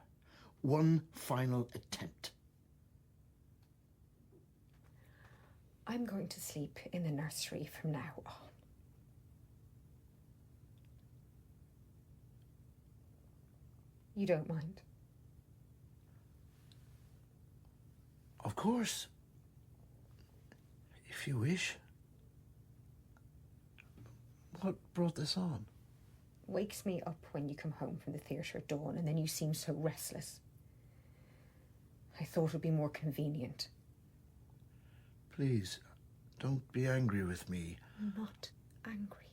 One final attempt. I'm going to sleep in the nursery from now on. You don't mind? Of course. If you wish. What brought this on? Wakes me up when you come home from the theatre at dawn, and then you seem so restless. I thought it would be more convenient. Please, don't be angry with me. I'm not angry.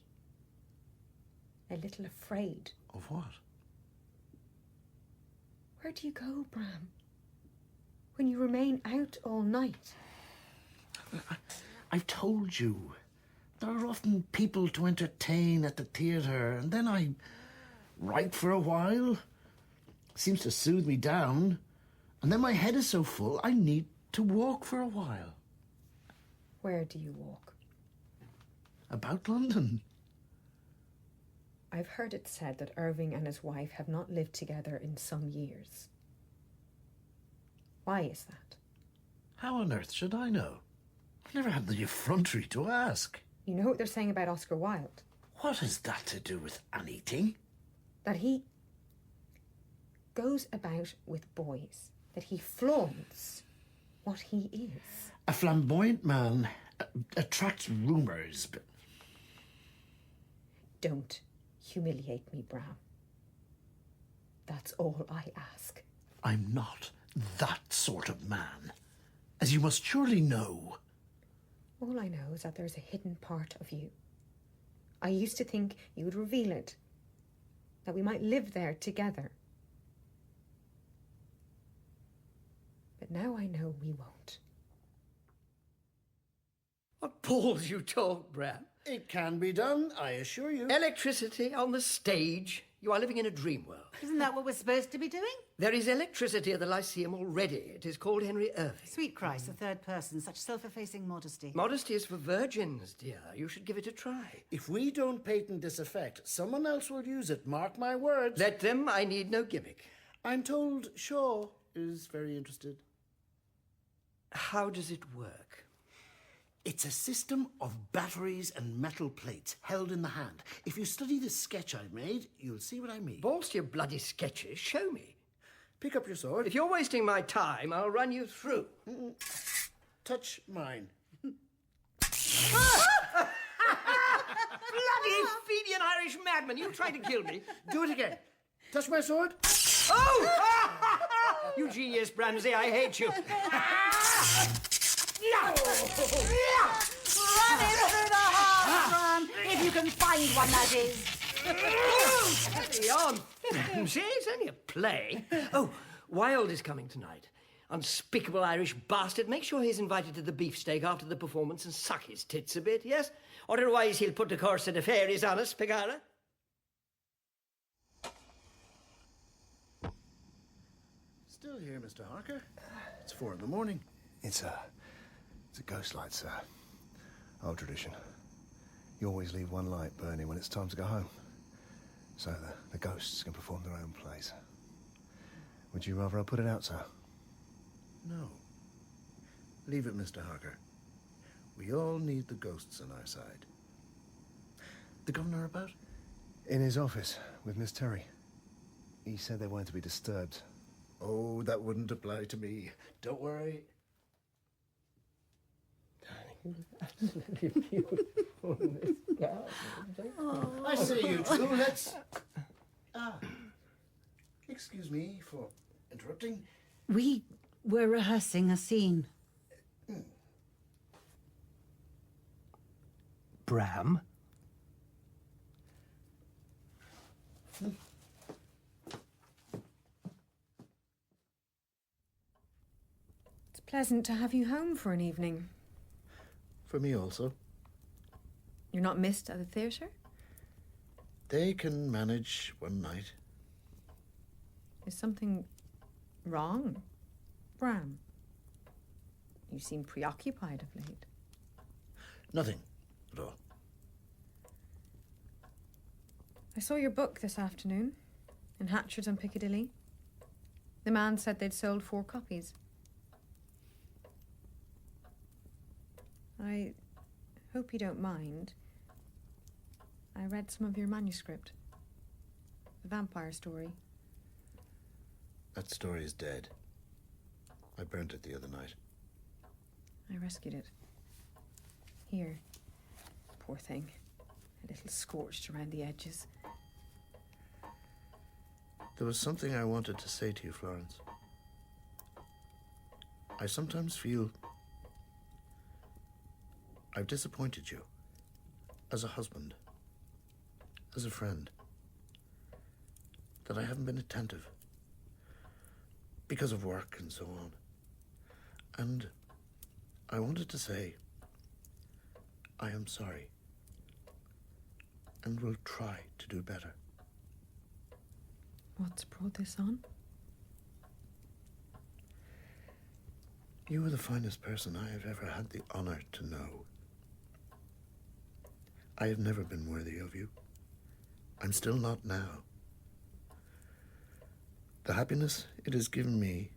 A little afraid. Of what? Where do you go, Bram? When you remain out all night? I've told you. There are often people to entertain at the theatre, and then I write for a while. Seems to soothe me down. And then my head is so full, I need to walk for a while. Where do you walk? About London. I've heard it said that Irving and his wife have not lived together in some years. Why is that? How on earth should I know? I've never had the effrontery to ask. You know what they're saying about Oscar Wilde? What has that to do with anything? That he goes about with boys. That he flaunts what he is. A flamboyant man attracts rumours, but... Don't humiliate me, Bram. That's all I ask. I'm not that sort of man, as you must surely know. All I know is that there's a hidden part of you. I used to think you would reveal it, that we might live there together. But now I know we won't. What balls you talk, Bram? It can be done, I assure you. Electricity on the stage. You are living in a dream world. Isn't that what we're supposed to be doing? There is electricity at the Lyceum already. It is called Henry Irving. Sweet Christ, the third person, such self-effacing modesty. Modesty is for virgins, dear. You should give it a try. If we don't patent this effect, someone else will use it, mark my words. Let them. I need no gimmick. I'm told Shaw is very interested. How does it work? It's a system of batteries and metal plates held in the hand. If you study this sketch I've made, you'll see what I mean. Balls to your bloody sketches, show me. Pick up your sword. If you're wasting my time, I'll run you through. Touch mine. Bloody Fenian Irish madman, you tried to kill me. Do it again. Touch my sword. Oh! You genius, Ramsay, I hate you. Run into the heart, Bram, if you can find one, that is. Steady on. See, it's only a play. Oh, Wilde is coming tonight. Unspeakable Irish bastard. Make sure he's invited to the beefsteak after the performance and suck his tits a bit, yes? Otherwise he'll put the course of the fairies on us, Pegara. Still here, Mr. Harker. It's 4 in the morning. It's a ghost light, sir. Old tradition. You always leave one light burning when it's time to go home, so the ghosts can perform their own plays. Would you rather I put it out, sir? No. Leave it, Mr. Harker. We all need the ghosts on our side. The governor about? In his office with Miss Terry. He said they weren't to be disturbed. Oh, that wouldn't apply to me. Don't worry. Absolutely beautiful, this garden. I say, you two, let's... excuse me for interrupting. We were rehearsing a scene. Bram? It's pleasant to have you home for an evening. For me also. You're not missed at the theatre? They can manage one night. Is something wrong, Bram? You seem preoccupied of late. Nothing at all. I saw your book this afternoon in Hatchard's on Piccadilly. The man said they'd sold 4 copies. I hope you don't mind. I read some of your manuscript. The vampire story. That story is dead. I burnt it the other night. I rescued it. Here. Poor thing. A little scorched around the edges. There was something I wanted to say to you, Florence. I sometimes feel I've disappointed you. As a husband. As a friend. That I haven't been attentive. Because of work and so on. And I wanted to say, I am sorry. And will try to do better. What's brought this on? You are the finest person I have ever had the honor to know. I have never been worthy of you. I'm still not now. The happiness it has given me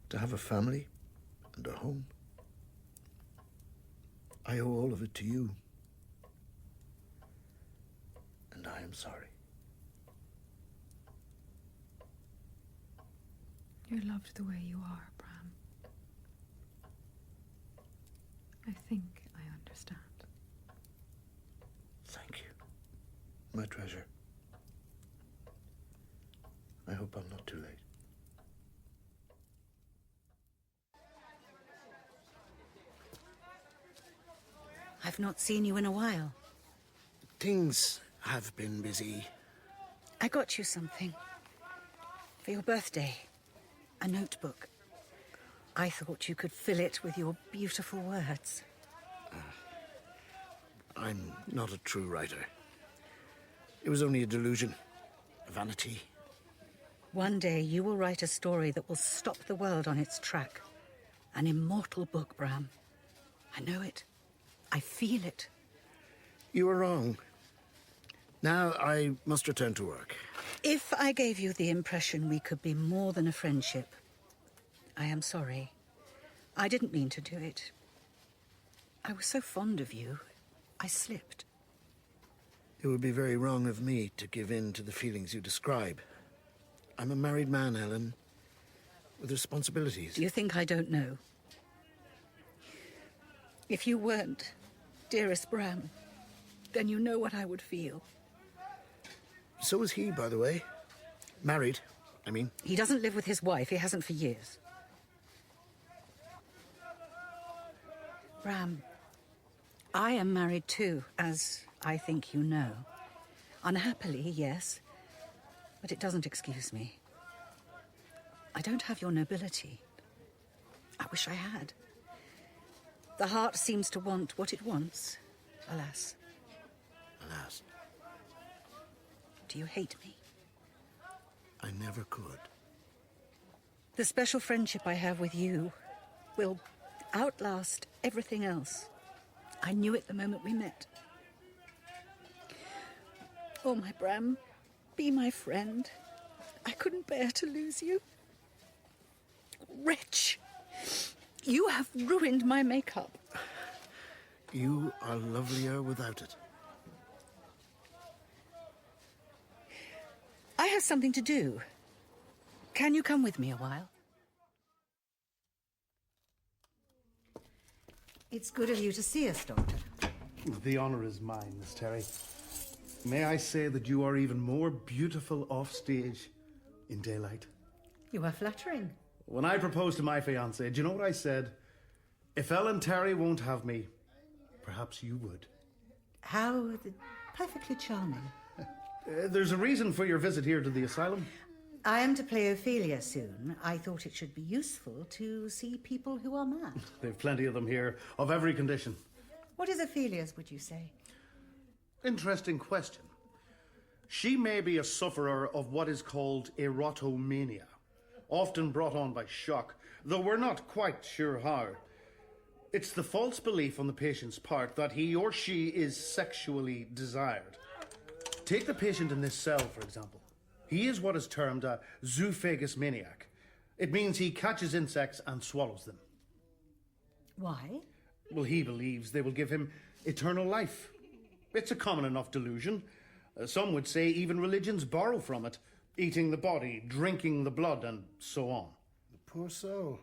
to have a family and a home, I owe all of it to you. And I am sorry. You're loved the way you are, Bram. I think I understand. Thank you, my treasure. I hope I'm not too late. I've not seen you in a while. Things have been busy. I got you something. For your birthday. A notebook. I thought you could fill it with your beautiful words. I'm not a true writer. It was only a delusion. A vanity. One day you will write a story that will stop the world on its track. An immortal book, Bram. I know it. I feel it. You were wrong. Now I must return to work. If I gave you the impression we could be more than a friendship, I am sorry. I didn't mean to do it. I was so fond of you, I slipped. It would be very wrong of me to give in to the feelings you describe. I'm a married man, Ellen, with responsibilities. Do you think I don't know? If you weren't, dearest Bram, then you know what I would feel. So is he, by the way. Married, I mean. He doesn't live with his wife. He hasn't for years. Bram, I am married too, as I think you know. Unhappily, yes, but it doesn't excuse me. I don't have your nobility. I wish I had. The heart seems to want what it wants, alas. Alas. Do you hate me? I never could. The special friendship I have with you will outlast everything else. I knew it the moment we met. Oh, my Bram, be my friend. I couldn't bear to lose you. Wretch! You have ruined my makeup. You are lovelier without it. I have something to do. Can you come with me a while? It's good of you to see us, Doctor. The honor is mine, Miss Terry. May I say that you are even more beautiful off stage in daylight? You are flattering. When I proposed to my fiancée, do you know what I said? If Ellen Terry won't have me, perhaps you would. How perfectly charming. There's a reason for your visit here to the asylum. I am to play Ophelia soon. I thought it should be useful to see people who are mad. They've plenty of them here, of every condition. What is Ophelia's, would you say? Interesting question. She may be a sufferer of what is called erotomania, often brought on by shock, though we're not quite sure how. It's the false belief on the patient's part that he or she is sexually desired. Take the patient in this cell, for example. He is what is termed a zoophagous maniac. It means he catches insects and swallows them. Why? Well, he believes they will give him eternal life. It's a common enough delusion. Some would say even religions borrow from it, eating the body, drinking the blood, and so on. The poor soul.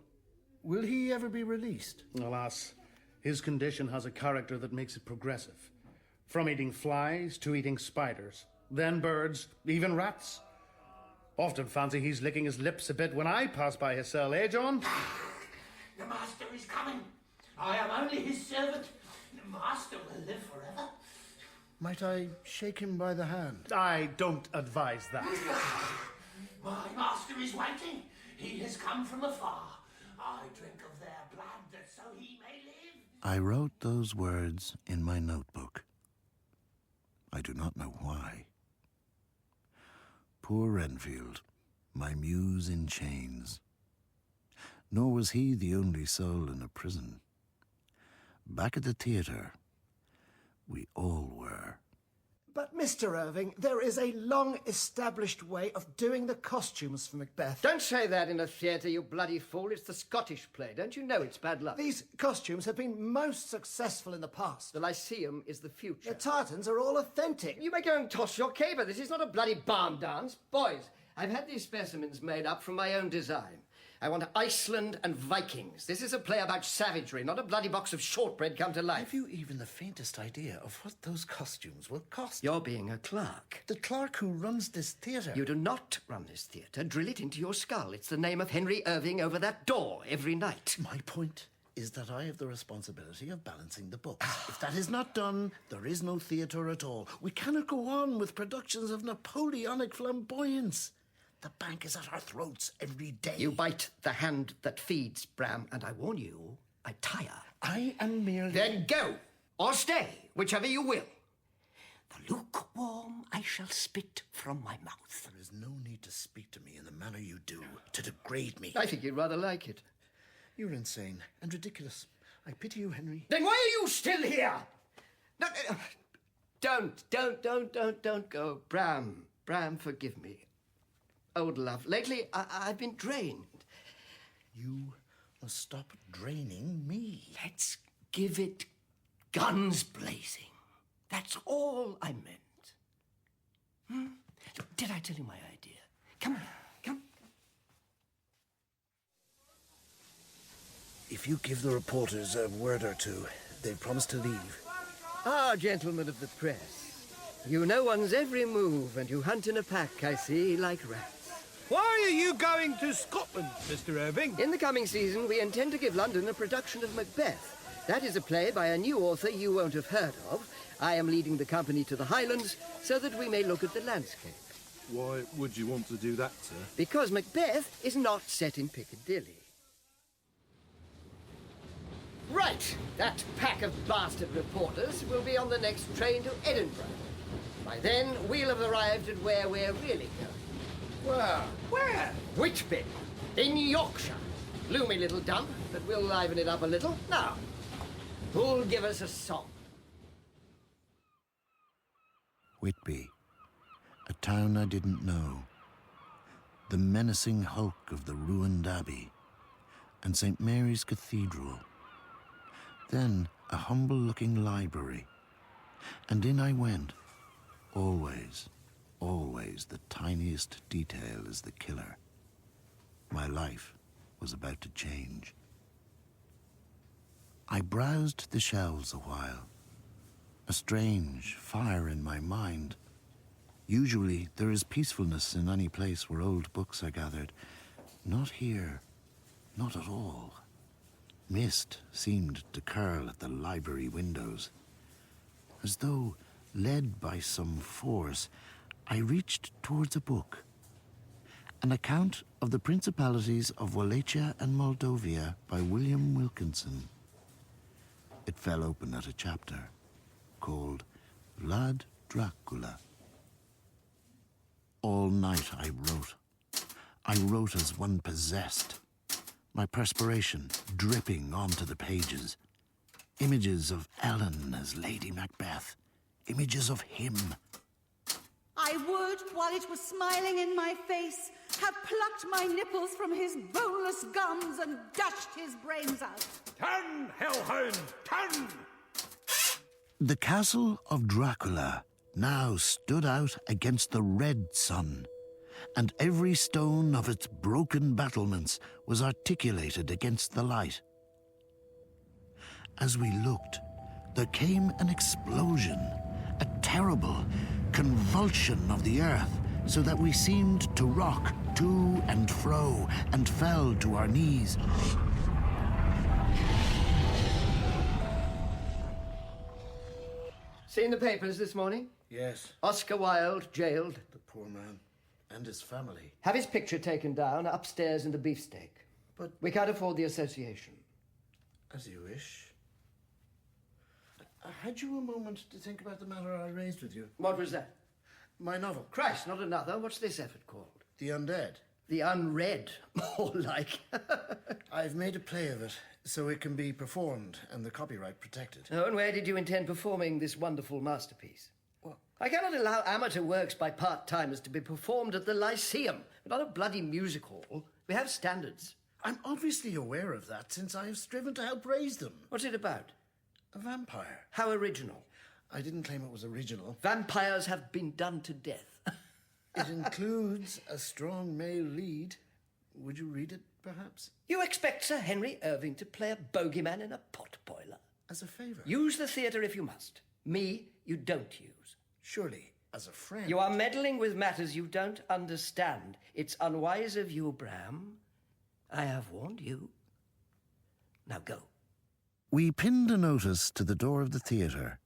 Will he ever be released? Alas, his condition has a character that makes it progressive. From eating flies to eating spiders, then birds, even rats. Often fancy he's licking his lips a bit when I pass by his cell, eh, John? The master is coming. I am only his servant. The master will live forever. Might I shake him by the hand? I don't advise that. My master is waiting. He has come from afar. I drink of their blood that so he may live. I wrote those words in my notebook. I do not know why. Poor Renfield, my muse in chains. Nor was he the only soul in a prison. Back at the theatre, we all were. But, Mr. Irving, there is a long-established way of doing the costumes for Macbeth. Don't say that in a theatre, you bloody fool. It's the Scottish play. Don't you know it's bad luck? These costumes have been most successful in the past. The Lyceum is the future. The tartans are all authentic. You may go and toss your caper. This is not a bloody barn dance. Boys, I've had these specimens made up from my own design. I want Iceland and Vikings. This is a play about savagery, not a bloody box of shortbread come to life. Have you even the faintest idea of what those costumes will cost? You're being a clerk. The clerk who runs this theatre. You do not run this theatre. Drill it into your skull. It's the name of Henry Irving over that door every night. My point is that I have the responsibility of balancing the books. If that is not done, there is no theatre at all. We cannot go on with productions of Napoleonic flamboyance. The bank is at our throats every day. You bite the hand that feeds, Bram, and I warn you, I tire. I am merely... Then go, or stay, whichever you will. The lukewarm I shall spit from my mouth. There is no need to speak to me in the manner you do, to degrade me. I think you'd rather like it. You're insane and ridiculous. I pity you, Henry. Then why are you still here? No, don't go. Bram, forgive me. Old love, lately I've been drained. You must stop draining me. Let's give it Guns blazing. That's all I meant. Did I tell you my idea? Come on, come. If you give the reporters a word or two, they've promised to leave. Ah, gentlemen of the press. You know one's every move, and you hunt in a pack, I see, like rats. Why are you going to Scotland, Mr. Irving? In the coming season, we intend to give London a production of Macbeth. That is a play by a new author you won't have heard of. I am leading the company to the Highlands so that we may look at the landscape. Why would you want to do that, sir? Because Macbeth is not set in Piccadilly. Right, that pack of bastard reporters will be on the next train to Edinburgh. By then, we'll have arrived at where we're really going. Where? Whitby, in Yorkshire. Gloomy little dump, but we'll liven it up a little. Now, who'll give us a song? Whitby, a town I didn't know. The menacing hulk of the ruined abbey and St. Mary's Cathedral. Then a humble-looking library, and in I went. Always, always the tiniest detail is the killer. My life was about to change. I browsed the shelves a while, a strange fire in my mind. Usually there is peacefulness in any place where old books are gathered. Not here, not at all. Mist seemed to curl at the library windows. As though led by some force, I reached towards a book. An account of the principalities of Wallachia and Moldavia by William Wilkinson. It fell open at a chapter called Vlad Dracula. All night I wrote. I wrote as one possessed, my perspiration dripping onto the pages. Images of Ellen as Lady Macbeth. Images of him. I would, while it was smiling in my face, have plucked my nipples from his boneless gums and dashed his brains out. Turn, hellhound, turn! The castle of Dracula now stood out against the red sun, and every stone of its broken battlements was articulated against the light. As we looked, there came an explosion, a terrible convulsion of the earth, so that we seemed to rock to and fro and fell to our knees. Seen the papers this morning? Yes. Oscar Wilde jailed. The poor man. And his family. Have his picture taken down upstairs in the beefsteak. But we can't afford the association. As you wish. Had you a moment to think about the matter I raised with you? What was that? My novel. Christ, not another. What's this effort called? The Undead. The Unread, more like. I've made a play of it, so it can be performed and the copyright protected. Oh, and where did you intend performing this wonderful masterpiece? Well, I cannot allow amateur works by part-timers to be performed at the Lyceum, not a bloody music hall. We have standards. I'm obviously aware of that, since I have striven to help raise them. What's it about? A vampire. How original? I didn't claim it was original. Vampires have been done to death. It includes a strong male lead. Would you read it, perhaps? You expect Sir Henry Irving to play a bogeyman in a pot boiler? As a favour. Use the theatre if you must. Me, you don't use. Surely, as a friend. You are meddling with matters you don't understand. It's unwise of you, Bram. I have warned you. Now go. We pinned a notice to the door of the theatre.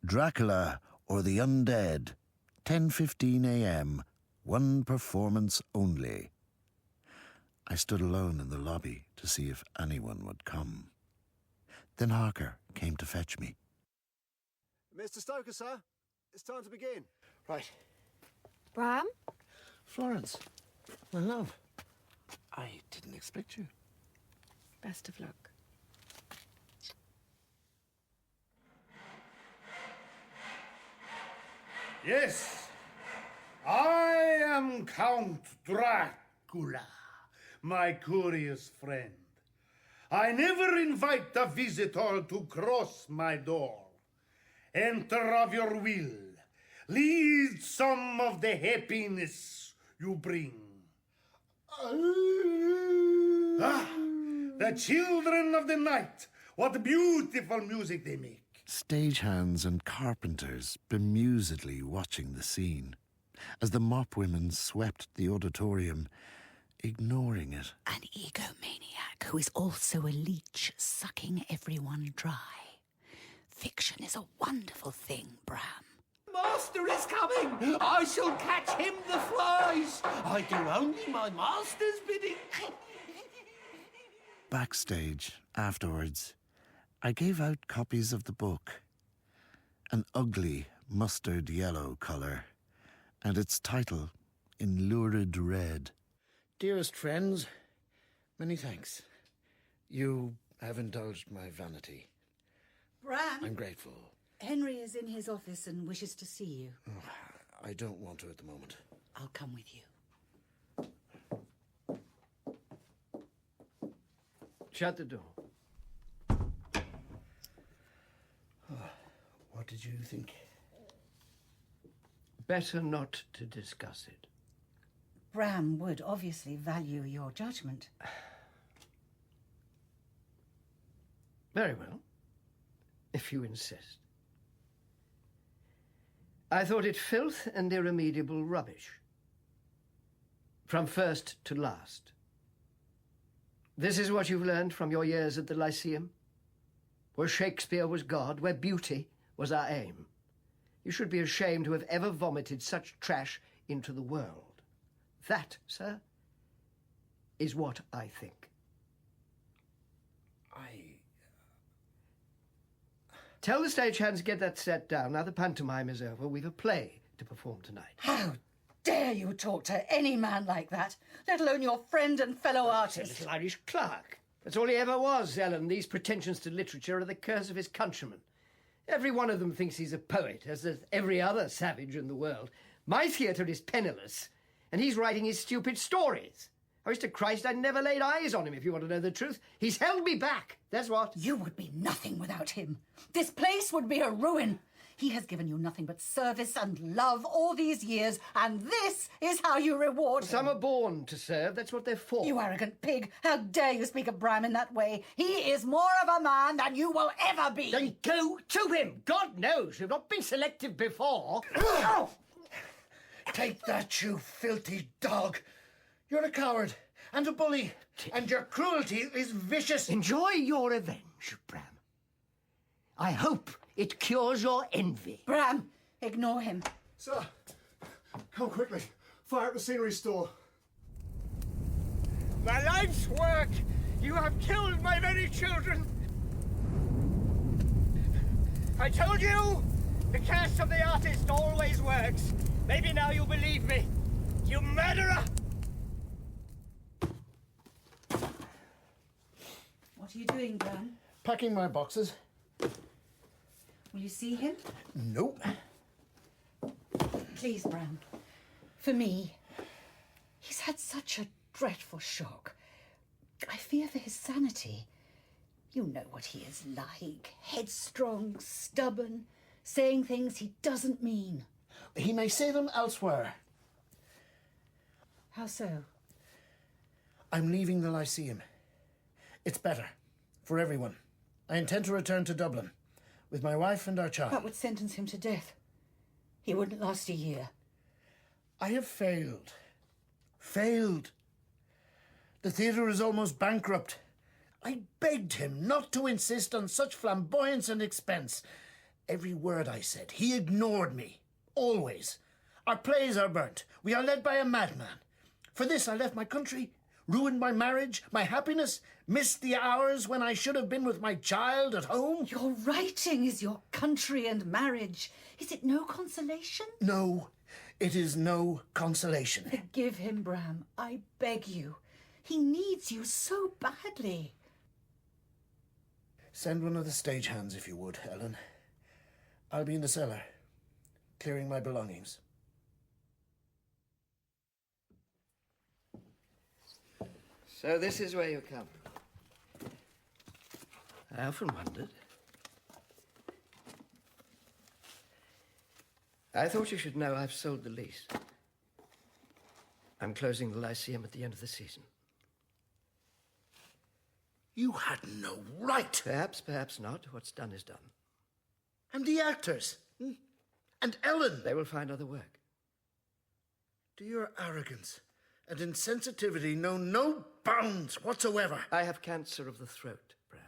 Dracula or the Undead, 10:15 a.m., one performance only. I stood alone in the lobby to see if anyone would come. Then Harker came to fetch me. Mr. Stoker, sir, it's time to begin. Right. Bram? Florence, my love, I didn't expect you. Best of luck. Yes, I am Count Dracula, my curious friend. I never invite a visitor to cross my door. Enter of your will. Lead some of the happiness you bring. The children of the night. What beautiful music they make. Stagehands and carpenters bemusedly watching the scene as the mop women swept the auditorium, ignoring it. An egomaniac who is also a leech, sucking everyone dry. Fiction is a wonderful thing, Bram. Master is coming! I shall catch him the flies! I do only my master's bidding. Backstage, afterwards, I gave out copies of the book. An ugly mustard yellow colour, and its title in lurid red. Dearest friends, many thanks. You have indulged my vanity. Bram, I'm grateful. Henry is in his office and wishes to see you. I don't want to at the moment. I'll come with you. Shut the door. What did you think? Better not to discuss it. Bram would obviously value your judgment. Very well, if you insist. I thought it filth and irremediable rubbish. From first to last. This is what you've learned from your years at the Lyceum? Where Shakespeare was God, where beauty was our aim. You should be ashamed to have ever vomited such trash into the world. That, sir, is what I think. Tell the stagehands to get that set down. Now the pantomime is over. We've a play to perform tonight. How dare you talk to any man like that, let alone your friend and fellow He's a artist? little Irish clerk. That's all he ever was, Ellen. These pretensions to literature are the curse of his countrymen. Every one of them thinks he's a poet, as does every other savage in the world. My theatre is penniless, and he's writing his stupid stories. I wish to Christ I'd never laid eyes on him, if you want to know the truth. He's held me back, that's what. You would be nothing without him. This place would be a ruin. He has given you nothing but service and love all these years, and this is how you reward him. Some are born to serve, that's what they're for. You arrogant pig! How dare you speak of Bram in that way? He is more of a man than you will ever be! Then go to him! God knows, you've not been selected before. Take that, you filthy dog. You're a coward and a bully, and your cruelty is vicious. Enjoy your revenge, Bram. I hope it cures your envy. Bram, ignore him. Sir, come quickly. Fire at the scenery store. My life's work! You have killed my very children! I told you! The curse of the artist always works. Maybe now you'll believe me. You murderer! What are you doing, Bram? Packing my boxes. Will you see him? Nope. Please, Bram. For me. He's had such a dreadful shock. I fear for his sanity. You know what he is like. Headstrong, stubborn, saying things he doesn't mean. He may say them elsewhere. How so? I'm leaving the Lyceum. It's better. For everyone. I intend to return to Dublin. With my wife and our child. That would sentence him to death. He wouldn't last a year. I have failed. Failed. The theatre is almost bankrupt. I begged him not to insist on such flamboyance and expense. Every word I said, he ignored me. Always. Our plays are burnt. We are led by a madman. For this I left my country, ruined my marriage, my happiness, missed the hours when I should have been with my child at home. Your writing is your country and marriage. Is it no consolation? No, it is no consolation. Forgive him, Bram. I beg you. He needs you so badly. Send one of the stagehands if you would, Ellen. I'll be in the cellar, clearing my belongings. So this is where you come. I often wondered. I thought you should know I've sold the lease. I'm closing the Lyceum at the end of the season. You had no right. Perhaps not. What's done is done. And the actors? And Ellen? They will find other work. Do your arrogance and insensitivity know no bounds whatsoever? I have cancer of the throat, Bram.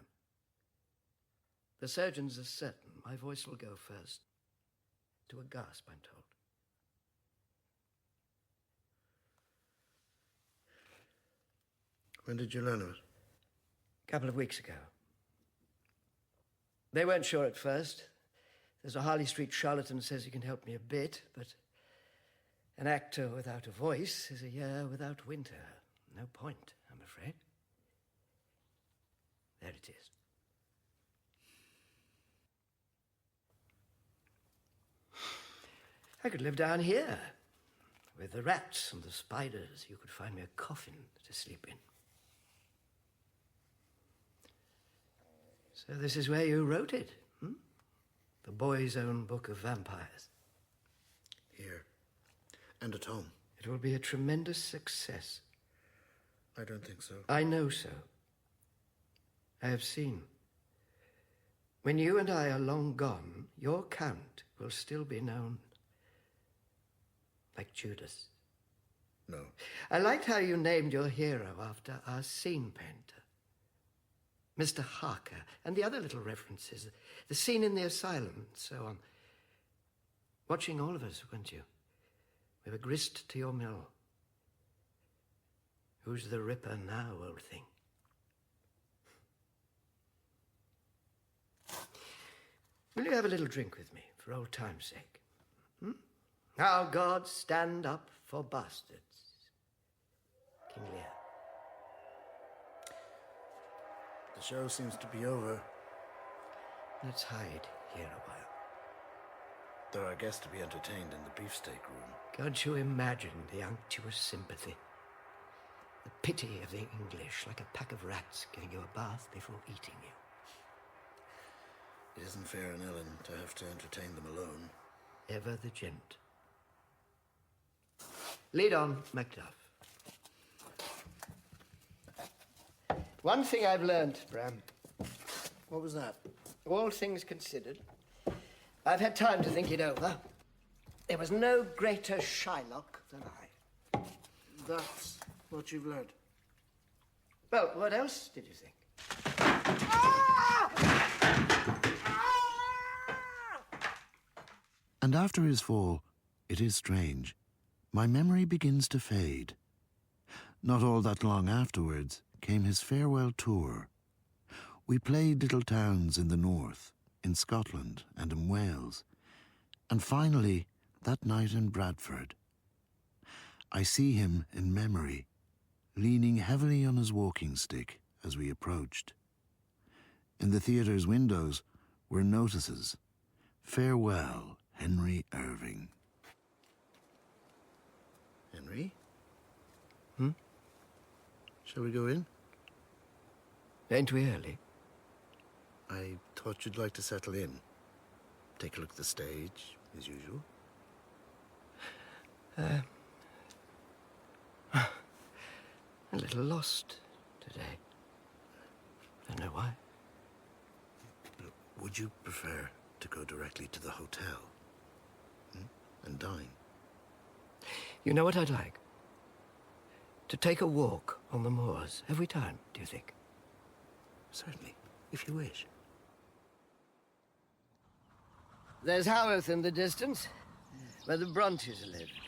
The surgeons are certain my voice will go first. To a gasp, I'm told. When did you learn of it? A couple of weeks ago. They weren't sure at first. There's a Harley Street charlatan says he can help me a bit, but an actor without a voice is a year without winter. No point, I'm afraid. There it is. I could live down here with the rats and the spiders. You could find me a coffin to sleep in. So this is where you wrote it, hmm? The boy's own book of vampires. Here. And at home. It will be a tremendous success. I don't think so. I know so. I have seen. When you and I are long gone, your count will still be known. Like Judas. No. I liked how you named your hero after our scene painter. Mr. Harker, and the other little references. The scene in the asylum, and so on. Watching all of us, weren't you? We were grist to your mill. Who's the ripper now, old thing? Will you have a little drink with me, for old time's sake? Hmm? Our gods stand up for bastards. King Lear. The show seems to be over. Let's hide here a while. There are guests to be entertained in the beefsteak room. Can't you imagine the unctuous sympathy? The pity of the English, like a pack of rats giving you a bath before eating you. It isn't fair on Ellen to have to entertain them alone. Ever the gent. Lead on, Macduff. One thing I've learned, Bram. What was that? All things considered, I've had time to think it over. There was no greater Shylock than I. That's what you've learned. Well, what else did you think? And after his fall, it is strange, my memory begins to fade. Not all that long afterwards came his farewell tour. We played little towns in the north, in Scotland and in Wales, and finally that night in Bradford. I see him in memory, leaning heavily on his walking stick as we approached. In the theatre's windows were notices, "Farewell, Henry Irving." Henry? Hmm? Shall we go in? Ain't we early? I thought you'd like to settle in. Take a look at the stage, as usual. A little lost today. Don't know why. Would you prefer to go directly to the hotel? And dine? You know what I'd like? To take a walk on the moors every time, do you think? Certainly, if you wish. There's Haworth in the distance, where the Brontes lived.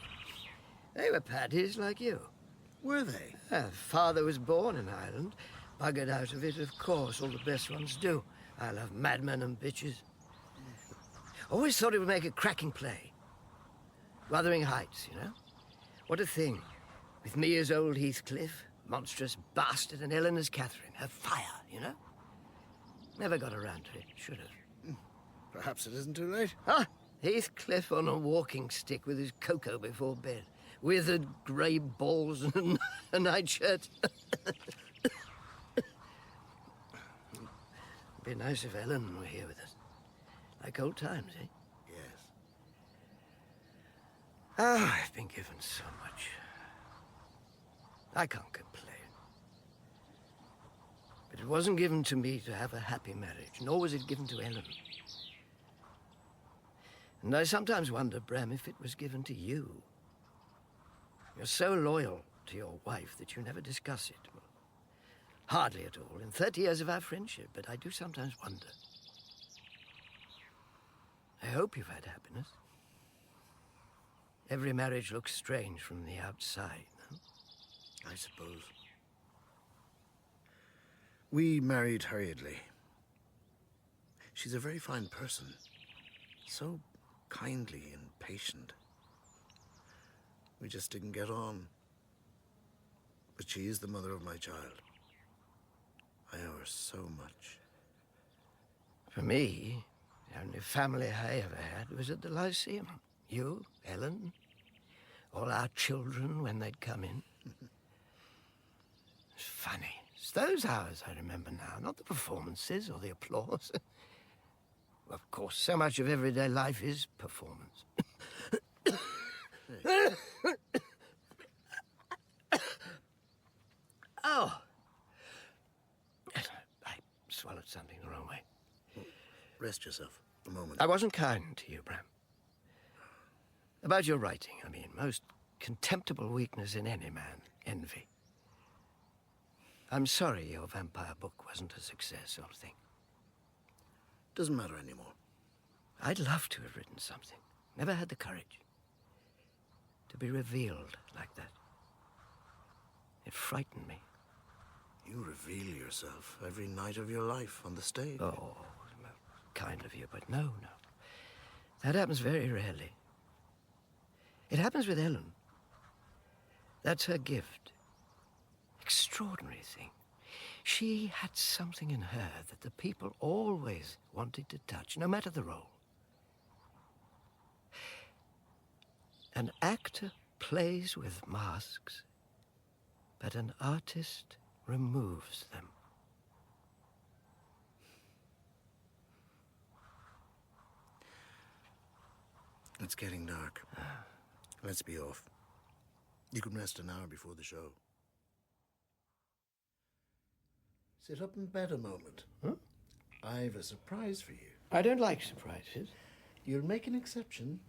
They were paddies like you. Were they? Father was born in Ireland, buggered out of it, of course, all the best ones do. I love madmen and bitches. Always thought it would make a cracking play. Wuthering Heights, you know? What a thing. With me as old Heathcliff, monstrous bastard, and Ellen as Catherine. Her fire, you know? Never got around to it. Should have. Perhaps it isn't too late. Ah, Heathcliff on a walking stick with his cocoa before bed. Withered grey balls and a nightshirt. Be nice if Ellen were here with us. Like old times, eh? Yes. Ah, I've been given so much. I can't complain. But it wasn't given to me to have a happy marriage, nor was it given to Ellen. And I sometimes wonder, Bram, if it was given to you. You're so loyal to your wife that you never discuss it. Well, hardly at all, in 30 years of our friendship, but I do sometimes wonder. I hope you've had happiness. Every marriage looks strange from the outside, no? I suppose. We married hurriedly. She's a very fine person. So kindly and patient. We just didn't get on. But she is the mother of my child. I owe her so much. For me, the only family I ever had was at the Lyceum. You, Ellen, all our children when they'd come in. It's funny. It's those hours I remember now, not the performances or the applause. Of course, so much of everyday life is performance. Oh. I swallowed something the wrong way. Rest yourself a moment. I wasn't kind to you, Bram. About your writing, I mean, most contemptible weakness in any man, envy. I'm sorry your vampire book wasn't a success, old thing. Doesn't matter anymore. I'd love to have written something. Never had the courage. To be revealed like that. It frightened me. You reveal yourself every night of your life on the stage. Oh, kind of you, but no. That happens very rarely. It happens with Ellen. That's her gift. Extraordinary thing. She had something in her that the people always wanted to touch, no matter the role. An actor plays with masks, but an artist removes them. It's getting dark. Let's be off. You can rest an hour before the show. Sit up in bed a moment. Huh? I've a surprise for you. I don't like surprises. You'll make an exception.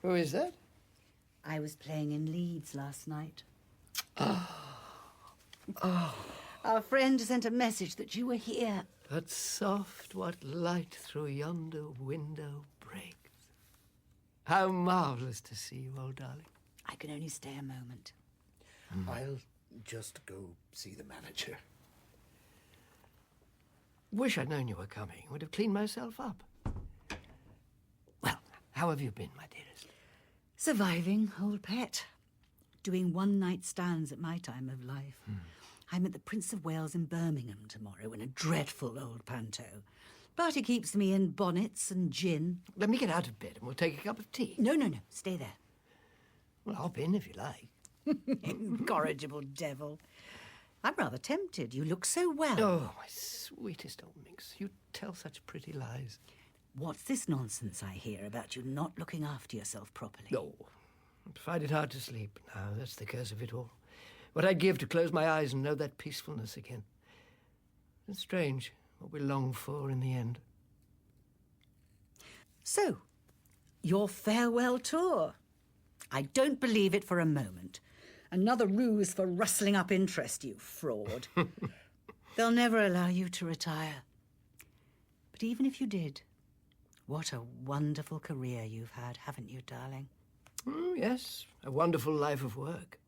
Who is that? I was playing in Leeds last night. Our friend sent a message that you were here. But soft what light through yonder window breaks. How marvellous to see you, old darling. I can only stay a moment. I'll just go see the manager. Wish I'd known you were coming. Would have cleaned myself up. Well, how have you been, my dearest? Surviving, old pet. Doing one-night stands at my time of life. I'm at the Prince of Wales in Birmingham tomorrow in a dreadful old panto. But it keeps me in bonnets and gin. Let me get out of bed and we'll take a cup of tea. No. Stay there. Well, hop in if you like. Incorrigible devil. I'm rather tempted. You look so well. Oh, my sweetest old minx. You tell such pretty lies. What's this nonsense I hear about you not looking after yourself properly? No. I find it hard to sleep now. That's the curse of it all. What I'd give to close my eyes and know that peacefulness again. It's strange what we long for in the end. So, your farewell tour. I don't believe it for a moment. Another ruse for rustling up interest, you fraud. They'll never allow you to retire. But even if you did, what a wonderful career you've had, haven't you, darling? Yes, a wonderful life of work.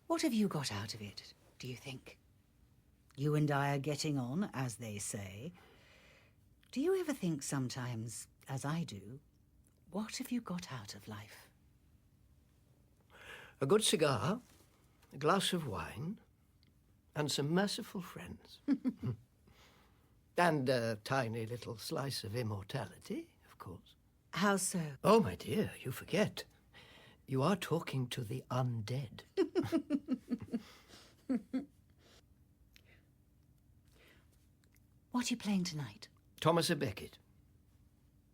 What have you got out of it, do you think? You and I are getting on, as they say. Do you ever think sometimes, as I do, what have you got out of life? A good cigar, a glass of wine, and some merciful friends. And a tiny little slice of immortality, of course. How so? Oh, my dear, you forget. You are talking to the undead. What are you playing tonight? Thomas à Becket.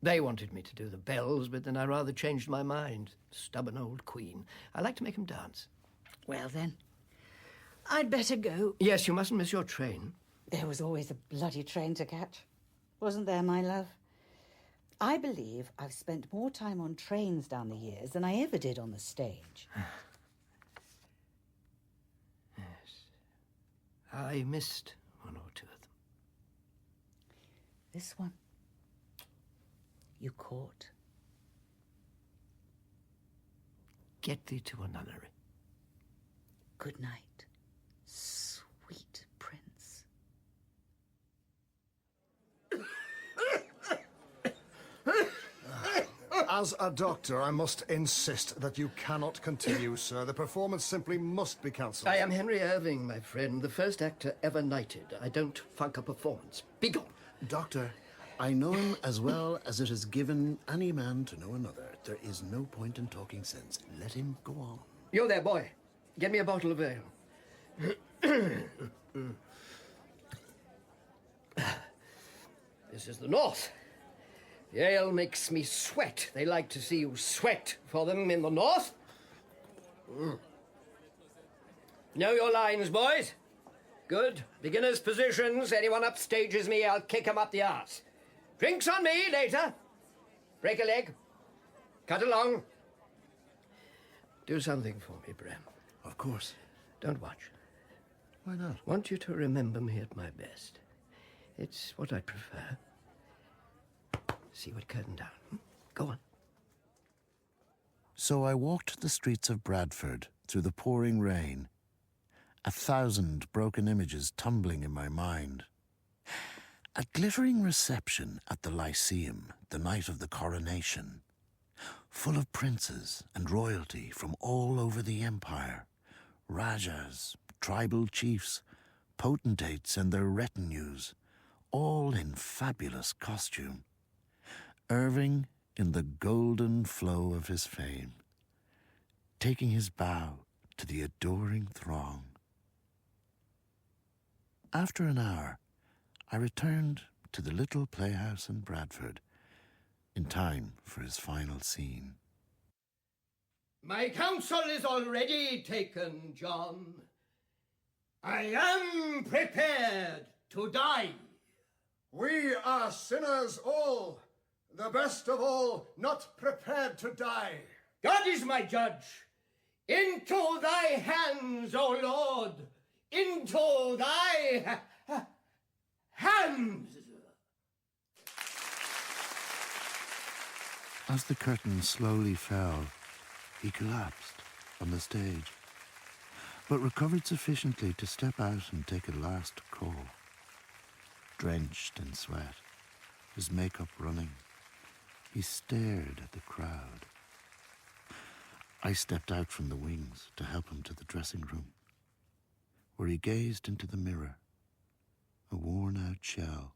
They wanted me to do the bells, but then I rather changed my mind. Stubborn old queen. I like to make 'em dance. Well, then, I'd better go. Yes, you mustn't miss your train. There was always a bloody train to catch. Wasn't there, my love? I believe I've spent more time on trains down the years than I ever did on the stage. Yes. I missed one or two of them. This one, you caught. Get thee to a nunnery. Good night, sweet prince. As a doctor, I must insist that you cannot continue, sir. The performance simply must be cancelled. I am Henry Irving, my friend, the first actor ever knighted. I don't funk a performance. Be gone. Doctor, I know him as well as it is given any man to know another. There is no point in talking sense. Let him go on. You there, boy. Get me a bottle of ale. This is the North. The ale makes me sweat. They like to see you sweat for them in the North. Know your lines, boys? Good. Beginner's positions. Anyone upstages me, I'll kick him up the arse. Drinks on me later. Break a leg. Cut along. Do something for me, Bram. Of course. Don't watch. Why not? Want you to remember me at my best. It's what I prefer. See what curtain down. Go on. So I walked the streets of Bradford through the pouring rain, 1,000 broken images tumbling in my mind. A glittering reception at the Lyceum, the night of the coronation, full of princes and royalty from all over the empire, rajas, tribal chiefs, potentates and their retinues, all in fabulous costume. Irving in the golden flow of his fame, taking his bow to the adoring throng. After an hour, I returned to the little playhouse in Bradford, in time for his final scene. My counsel is already taken, John. I am prepared to die. We are sinners all, the best of all, not prepared to die. God is my judge. Into thy hands, O Lord, into thy hands. As the curtain slowly fell, he collapsed on the stage, but recovered sufficiently to step out and take a last call. Drenched in sweat, his makeup running, he stared at the crowd. I stepped out from the wings to help him to the dressing room, where he gazed into the mirror, a worn-out shell.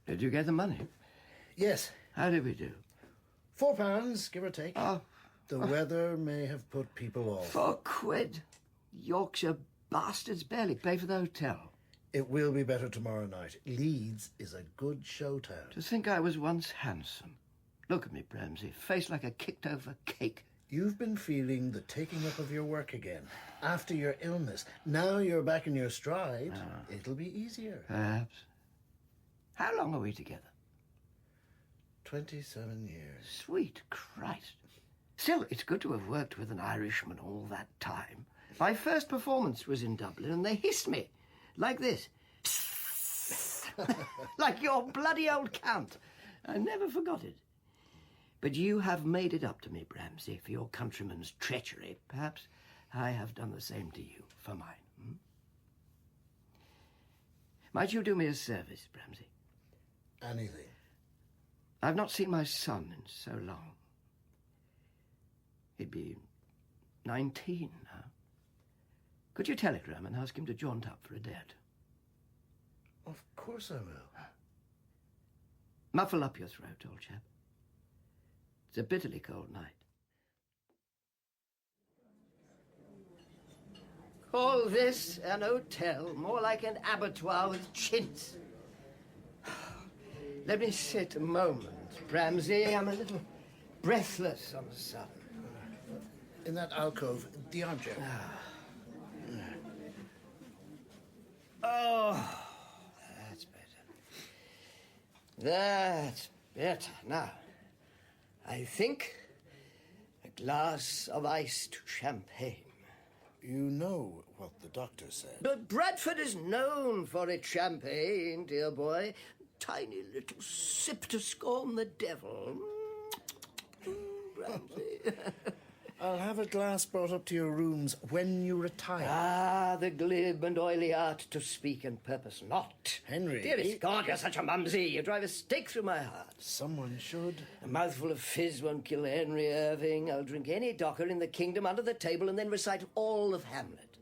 Did you get the money? Yes. How did we do? £4, give or take. Oh. The weather may have put people off. £4. Yorkshire bastards barely pay for the hotel. It will be better tomorrow night. Leeds is a good show town. To think I was once handsome. Look at me, Bramsey, face like a kicked-over cake. You've been feeling the taking up of your work again, after your illness. Now you're back in your stride, it'll be easier. Perhaps. How long are we together? 27 years. Sweet Christ. Still, it's good to have worked with an Irishman all that time. My first performance was in Dublin, and they hissed me. Like this. Like your bloody old count. I never forgot it. But you have made it up to me, Bramsey, for your countryman's treachery. Perhaps I have done the same to you for mine. Might you do me a service, Bramsey? Anything. I've not seen my son in so long. He'd be 19 now. Could you telegram and ask him to jaunt up for a day? Of course I will. Muffle up your throat, old chap. It's a bitterly cold night. Call this an hotel, more like an abattoir with chintz. Let me sit a moment, Bramsey. I'm a little breathless on the sun. In that alcove, the armchair. Oh, that's better. That's better. Now, I think a glass of iced champagne. You know what the doctor said. But Bradford is known for its champagne, dear boy. Tiny little sip to scorn the devil. Bramsey. I'll have a glass brought up to your rooms when you retire. Ah, the glib and oily art to speak and purpose not. Henry. Dearest God, you're such a mumsy. You drive a stake through my heart. Someone should. A mouthful of fizz won't kill Henry Irving. I'll drink any docker in the kingdom under the table and then recite all of Hamlet.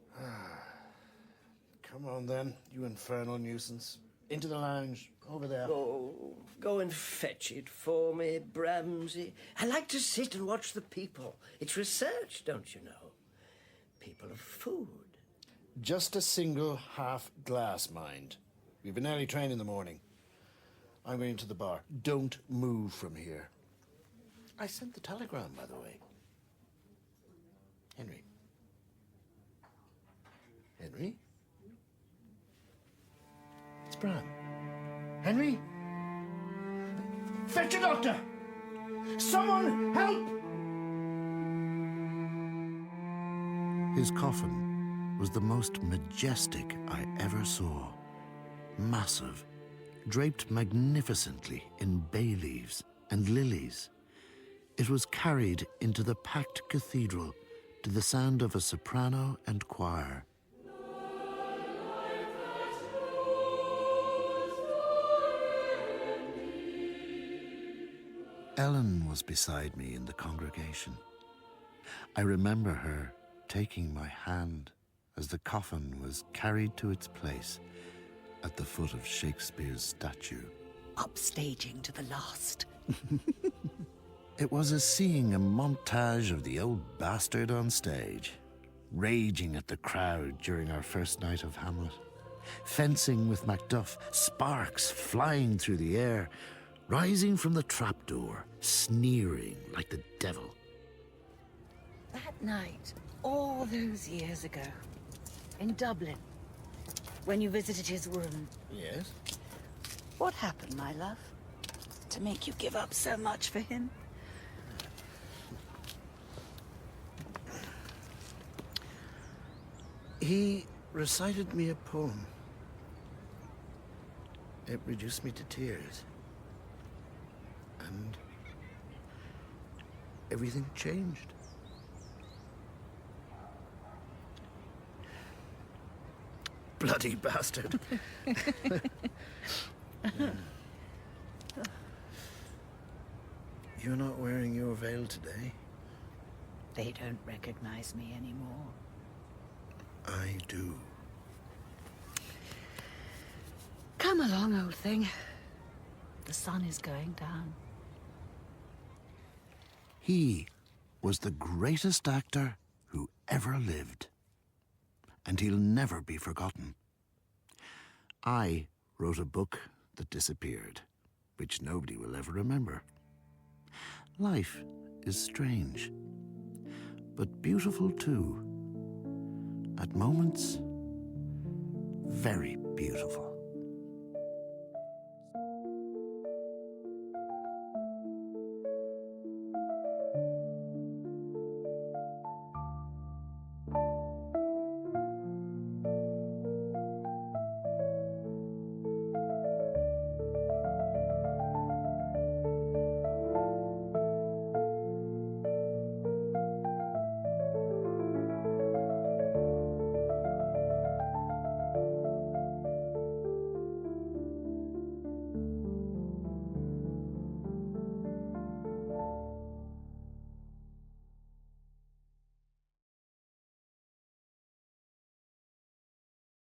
Come on, then, you infernal nuisance. Into the lounge, over there. Oh, go and fetch it for me, Bramsey. I like to sit and watch the people. It's research, don't you know? People of food. Just a single half glass, mind. We've an early train in the morning. I'm going to the bar. Don't move from here. I sent the telegram, by the way. Henry. Henry? It's Bram. Henry? Fetch a doctor! Someone help! His coffin was the most majestic I ever saw. Massive, draped magnificently in bay leaves and lilies. It was carried into the packed cathedral to the sound of a soprano and choir. Ellen was beside me in the congregation. I remember her taking my hand as the coffin was carried to its place at the foot of Shakespeare's statue. Upstaging to the last. It was as seeing a montage of the old bastard on stage, raging at the crowd during our first night of Hamlet, fencing with Macduff, sparks flying through the air, rising from the trapdoor, sneering like the devil. That night, all those years ago, in Dublin, when you visited his room. Yes? What happened, my love, to make you give up so much for him? He recited me a poem. It reduced me to tears. And everything changed. Bloody bastard. You're not wearing your veil today. They don't recognize me anymore. I do. Come along, old thing. The sun is going down. He was the greatest actor who ever lived. And he'll never be forgotten. I wrote a book that disappeared, which nobody will ever remember. Life is strange, but beautiful too. At moments, very beautiful.